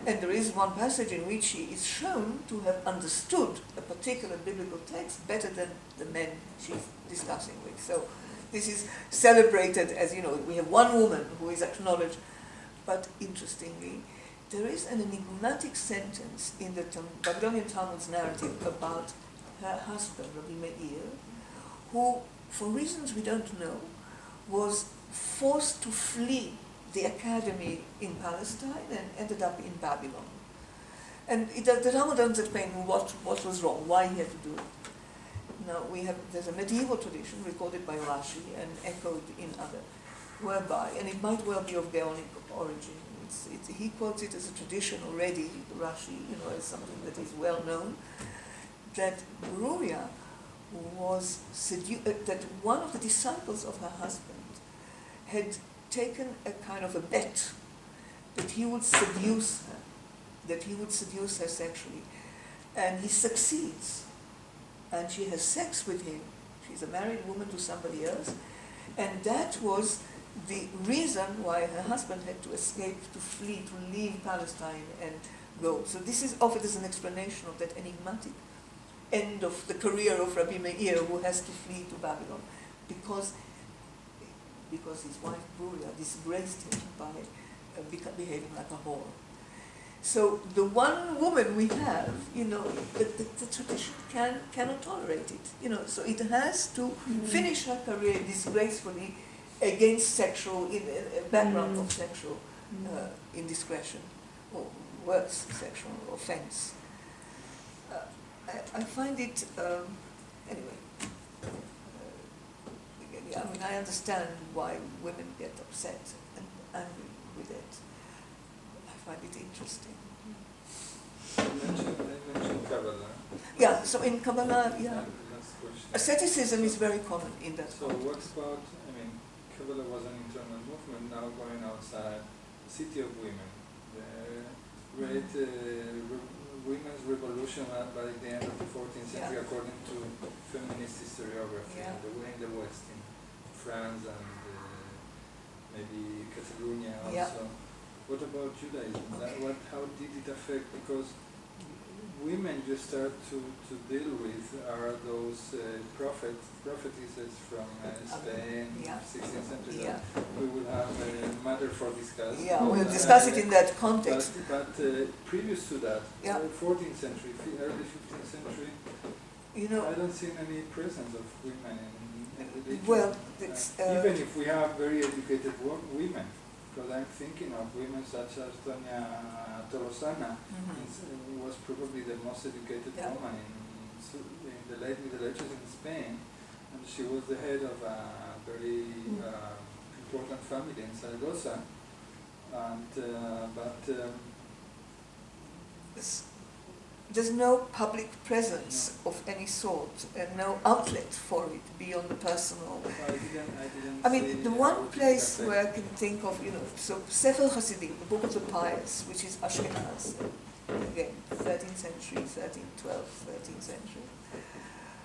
And there is one passage in which she is shown to have understood a particular biblical text better than the men she's discussing with. So this is celebrated as, we have one woman who is acknowledged. But interestingly, there is an enigmatic sentence in the Babylonian Talmud's narrative about her husband, Rabbi Meir, who, for reasons we don't know, was forced to flee the academy in Palestine and ended up in Babylon. And the Talmud doesn't explain what was wrong, why he had to do it. Now, there's a medieval tradition recorded by Rashi and echoed in other, whereby, and it might well be of Gaonic origin, he quotes it as a tradition already, Rashi, as something that is well known, that Bruriya was that one of the disciples of her husband had taken a kind of a bet that he would seduce her sexually, and he succeeds, and she has sex with him. She's a married woman to somebody else, and that was the reason why her husband had to escape, to flee, to leave Palestine and go. So this is offered as an explanation of that enigmatic end of the career of Rabbi Meir, who has to flee to Babylon, because his wife Bruriya disgraced him by behaving like a whore. So the one woman we have, the tradition cannot tolerate it. So it has to finish her career disgracefully against sexual, in a background of sexual indiscretion, or worse, sexual offense. I find it, anyway, I understand why women get upset and angry with it. I find it interesting. I mentioned Kabbalah. Yeah, so in Kabbalah, Last question. asceticism is very common in that So context. what about, Kabbalah was an internal movement, now going outside, City of Women, the great women's revolution by the end of the 14th century, according to feminist historiography, in the West, in France and maybe Catalonia also. What about Judaism? How did it affect? Because women you start to deal with are those prophetesses from Spain, 16th century. We will have a matter for discuss. Yeah, we'll discuss it in that context. But previous to that, 14th century, early 15th century, I don't see any presence of women in religion. Well, it's, even if we have very educated women. Because I'm thinking of women such as Doña Tolosana, was probably the most educated woman in the late Middle Ages in Spain, and she was the head of a very important family in Zaragoza. And there's no public presence of any sort, and no outlet for it beyond the personal. I mean, the one place where I can think of, so Sefer Hasidim, the Book of the Pious, which is Ashkenaz, again, 13th century, 13th century,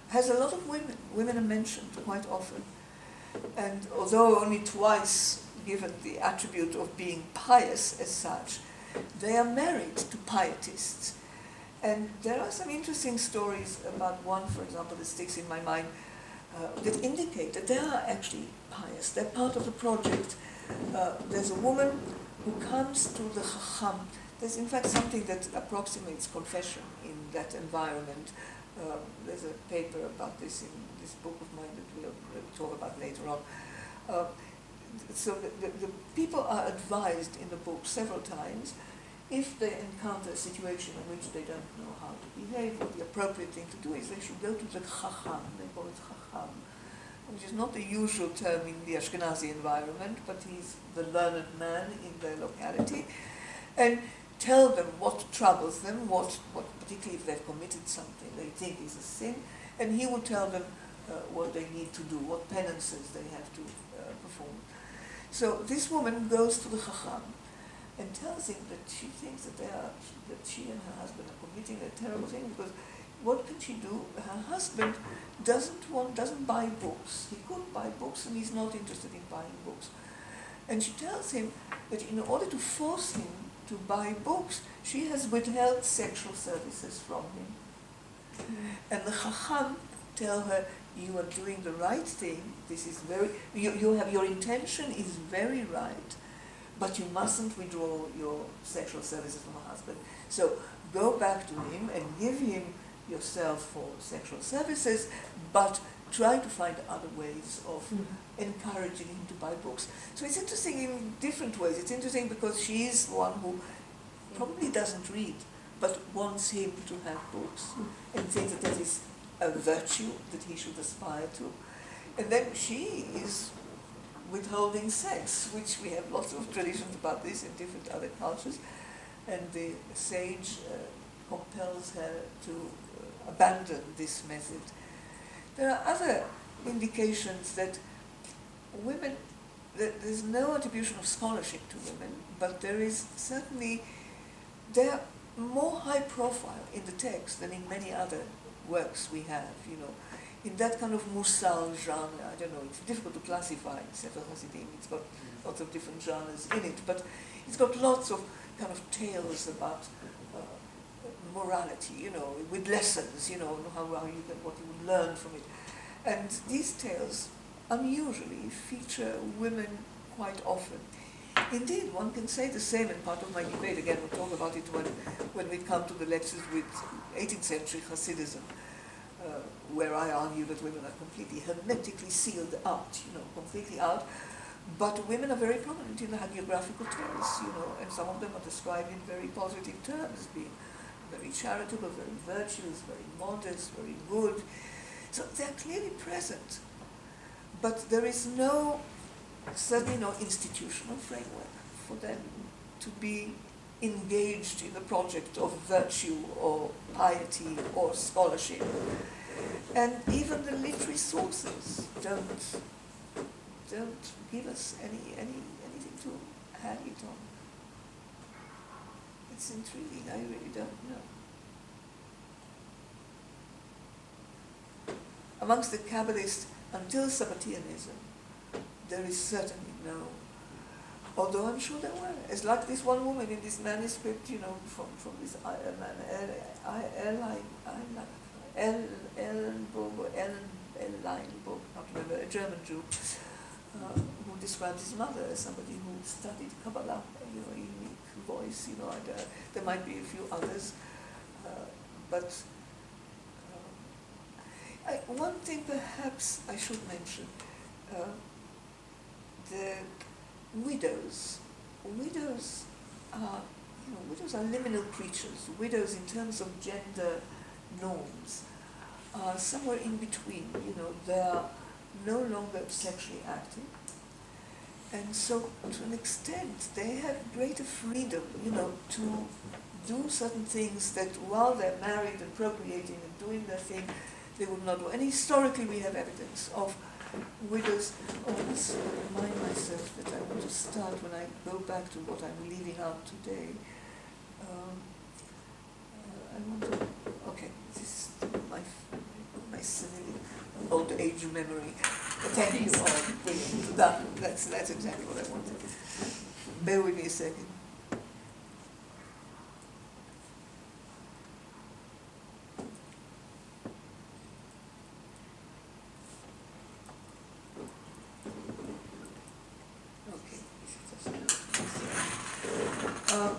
has a lot of women. Women are mentioned quite often. And although only twice given the attribute of being pious as such, they are married to pietists. And there are some interesting stories about one, for example, that sticks in my mind, that indicate that they are actually pious. They're part of the project. There's a woman who comes to the Chacham. There's in fact something that approximates confession in that environment. There's a paper about this in this book of mine that we'll talk about later on. So the people are advised in the book several times, if they encounter a situation in which they don't know how to behave, what the appropriate thing to do is they should go to the Chacham. They call it Chacham, which is not the usual term in the Ashkenazi environment, but he's the learned man in their locality, and tell them what troubles them, what particularly if they've committed something they think is a sin, and he will tell them what they need to do, what penances they have to perform. So this woman goes to the Chacham and tells him that she thinks that she and her husband are committing a terrible thing, because what can she do? Her husband doesn't buy books. He could buy books, and he's not interested in buying books. And she tells him that in order to force him to buy books, she has withheld sexual services from him. And the Chacham tell her, you are doing the right thing. This is your intention is very right, but you mustn't withdraw your sexual services from a husband. So go back to him and give him yourself for sexual services, but try to find other ways of encouraging him to buy books. So it's interesting in different ways. It's interesting because she's one who probably doesn't read, but wants him to have books, and thinks that is a virtue that he should aspire to. And then she is withholding sex, which we have lots of traditions about this in different other cultures, and the sage compels her to abandon this method. There are other indications that women, that there's no attribution of scholarship to women, but there is certainly, they're more high profile in the text than in many other works we have, you know. In that kind of Mursal genre, I don't know, it's difficult to classify Sefer Hasidim, it's got lots of different genres in it, but it's got lots of kind of tales about morality, you know, with lessons, you know, how you can, what you would learn from it. And these tales unusually feature women quite often. Indeed, one can say the same, and part of my debate, again, we'll talk about it when we come to the lectures with 18th century Hasidism, where I argue that women are completely hermetically sealed out, you know, completely out. But women are very prominent in the hagiographical tales, you know, and some of them are described in very positive terms, being very charitable, very virtuous, very modest, very good. So they're clearly present. But there is certainly no institutional framework for them to be engaged in the project of virtue or piety or scholarship. And even the literary sources don't give us anything to hang it on. It's intriguing, I really don't know. Amongst the Kabbalists, until Sabbatianism, there is certainly no, although I'm sure there were. It's like this one woman in this manuscript, you know, from this Ellenburg, not remember, a German Jew, who describes his mother as somebody who studied Kabbalah, you know, a unique voice, you know, and, there might be a few others, but one thing perhaps I should mention, the widows. Widows are liminal creatures. Widows, in terms of gender norms, are somewhere in between. You know, they are no longer sexually active, and so to an extent they have greater freedom, you know, to do certain things that while they're married and procreating and doing their thing, they would not do. And historically we have evidence of widows. I must remind myself that I want to start when I go back to what I'm leaving out today. This is my silly old age memory. Thank you all. Brilliant. That's exactly what I wanted. Bear with me a second.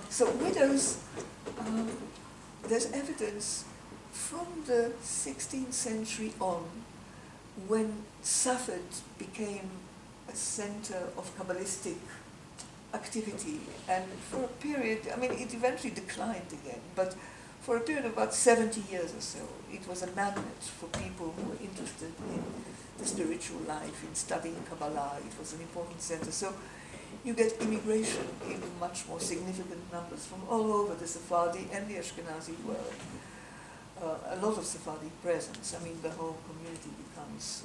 So widows, there's evidence from the 16th century on, when Safed became a center of Kabbalistic activity, and for a period, I mean, it eventually declined again, but for a period of about 70 years or so, it was a magnet for people who were interested in the spiritual life, in studying Kabbalah. It was an important center. So you get immigration in much more significant numbers from all over the Sephardi and the Ashkenazi world. A lot of Sephardi presence. I mean, the whole community becomes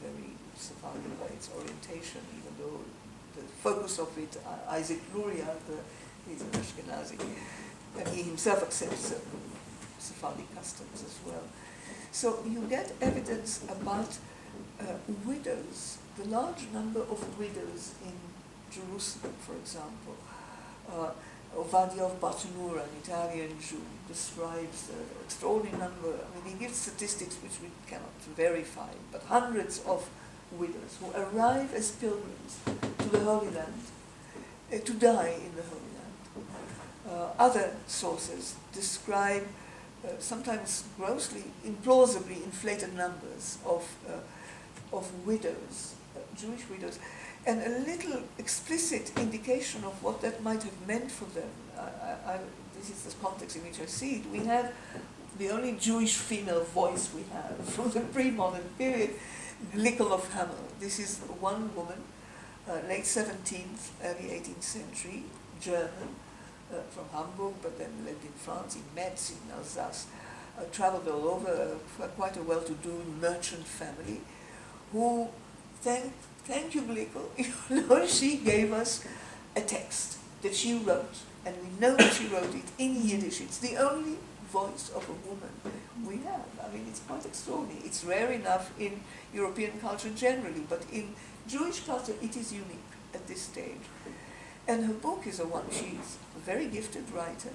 very Sephardi by its orientation, even though the focus of it, Isaac Luria, is an Ashkenazi, and he himself accepts certain Sephardi customs as well. So you get evidence about widows, the large number of widows in Jerusalem, for example. Ovadia of Bartanura, an Italian Jew, describes the extraordinary number. I mean, he gives statistics which we cannot verify, but hundreds of widows who arrive as pilgrims to the Holy Land, to die in the Holy Land. Other sources describe sometimes grossly, implausibly inflated numbers of widows, Jewish widows, and a little explicit indication of what that might have meant for them. This is the context in which I see it. We have the only Jewish female voice we have from the pre-modern period, Glickl of Hamel. This is one woman late 17th, early 18th century, German, from Hamburg, but then lived in France, in Metz, in Alsace, traveled all over, quite a well-to-do merchant family, who, thank you, Blickel, she gave us a text that she wrote, and we know that she wrote it in Yiddish. It's the only voice of a woman we have. I mean, it's quite extraordinary. It's rare enough in European culture generally, but in Jewish culture it is unique at this stage. And her book is a one. She's a very gifted writer.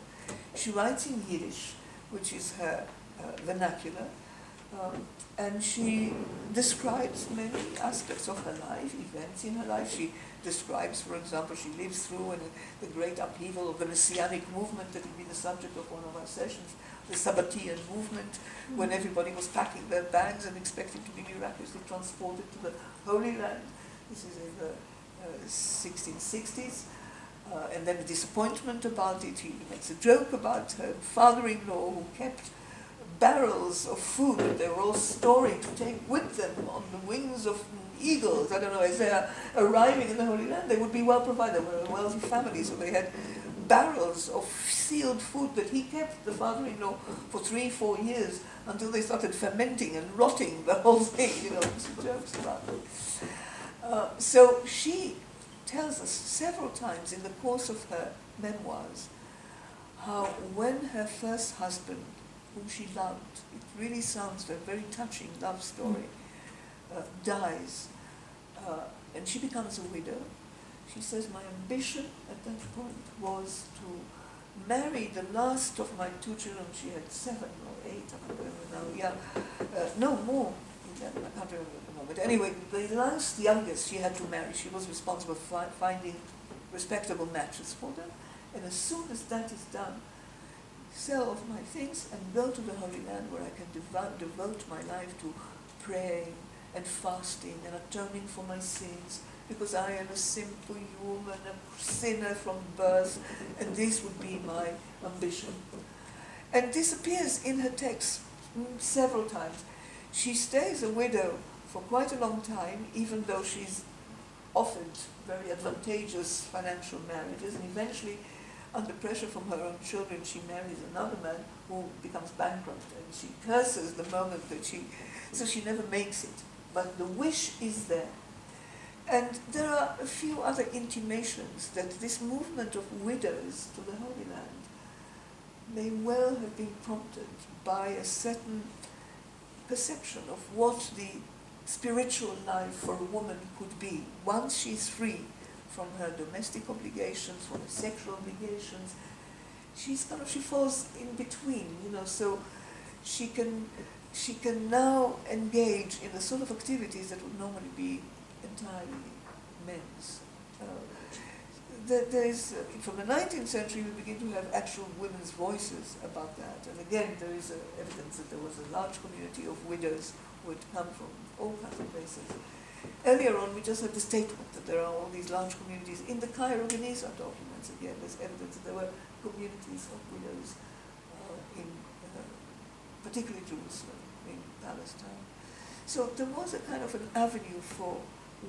She writes in Yiddish, which is her vernacular, and she describes many aspects of her life, events in her life. She describes, for example, she lives through the great upheaval of the Messianic movement that will be the subject of one of our sessions, the Sabbatean movement, when everybody was packing their bags and expecting to be miraculously transported to the Holy Land. This is in the 1660s. And then the disappointment about it. He makes a joke about her father-in-law who kept barrels of food that they were all storing to take with them on the wings of eagles. I don't know, as they're arriving in the Holy Land, they would be well provided. They were a wealthy family, so they had barrels of sealed food that he kept, the father-in-law, for 3-4 years until they started fermenting and rotting, the whole thing, some jokes about it. So she tells us several times in the course of her memoirs how when her first husband, whom she loved, it really sounds a very touching love story, dies, and she becomes a widow. She says, my ambition at that point was to marry the last of my 2 children. She had 7 or 8, I can't remember now, no more, 11, I can't remember at the moment. Anyway, the last youngest she had to marry. She was responsible for finding respectable matches for them, and as soon as that is done, sell off my things and go to the Holy Land where I can devote my life to praying and fasting and atoning for my sins, because I am a simple human, a sinner from birth, and this would be my ambition. And this appears in her text several times. She stays a widow for quite a long time, even though she's offered very advantageous financial marriages, and eventually, under pressure from her own children, she marries another man who becomes bankrupt, and she curses the moment that so she never makes it. But the wish is there. And there are a few other intimations that this movement of widows to the Holy Land may well have been prompted by a certain perception of what the spiritual life for a woman could be once she's free from her domestic obligations, from her sexual obligations. She falls in between, so she can now engage in the sort of activities that would normally be entirely men's. There is, from the 19th century, we begin to have actual women's voices about that. And again, there is evidence that there was a large community of widows who had come from all kinds of places. Earlier on, we just had the statement that there are all these large communities. In the Cairo Geniza documents, again, there's evidence that there were communities of widows in particularly Jerusalem, in Palestine. So there was a kind of an avenue for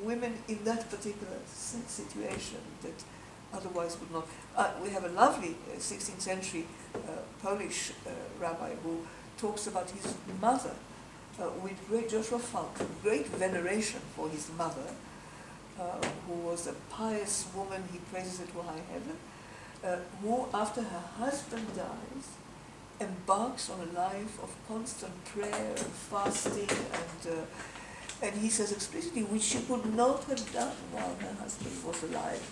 women in that particular situation that otherwise would not. We have a lovely 16th century Polish rabbi who talks about his mother with great Joshua Falk, great veneration for his mother, who was a pious woman, he praises her to high heaven, who after her husband dies embarks on a life of constant prayer and fasting, and he says explicitly, which she could not have done while her husband was alive.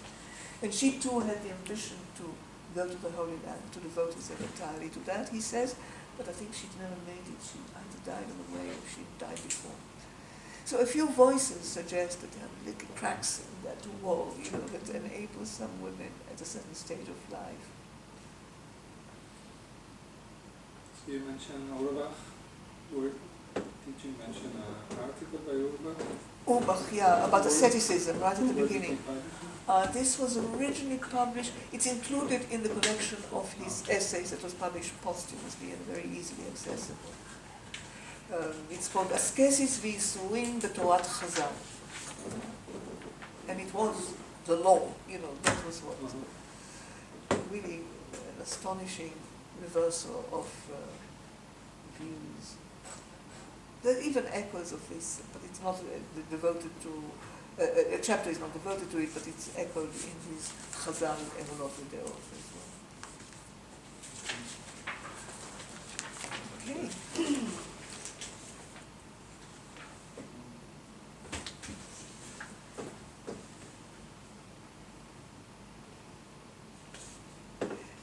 And she too had the ambition to go to the Holy Land, to devote herself entirely to that, he says, but I think she'd never made it. She either died on the way or she died before. So a few voices suggest that there are little cracks in that wall, that enable some women at a certain stage of life. So you mentioned Auerbach. Did you mention an article by Auerbach? Auerbach, yeah, about asceticism, right at the beginning. This was originally published, it's included in the collection of his essays that was published posthumously and very easily accessible. It's called Ascesis v'Yisurim b'Torat Chazal. and it was the law, that was what really an astonishing reversal of views. There are even echoes of this, but it's not devoted to, a chapter is not devoted to it, but it's echoed in his Chazal Emunot V'Deot as well. Okay.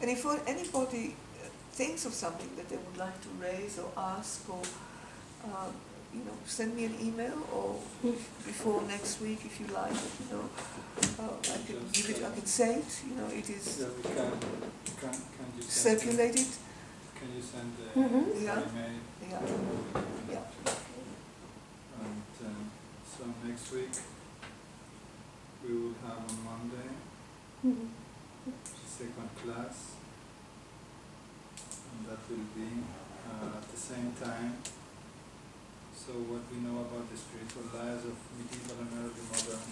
And if anybody thinks of something that they would like to raise or ask or send me an email or before next week if you like, I can give it, I can say it, it is Yeah, can you circulated. Can you send Yeah. email? Yeah. And so next week we will have on Monday the second class, and that will be at the same time. So what we know about the spiritual lives of medieval and early modern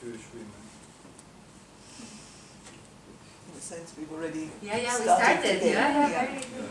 Jewish women. In a sense, we've already we started started. today. Yeah, Yeah. very good.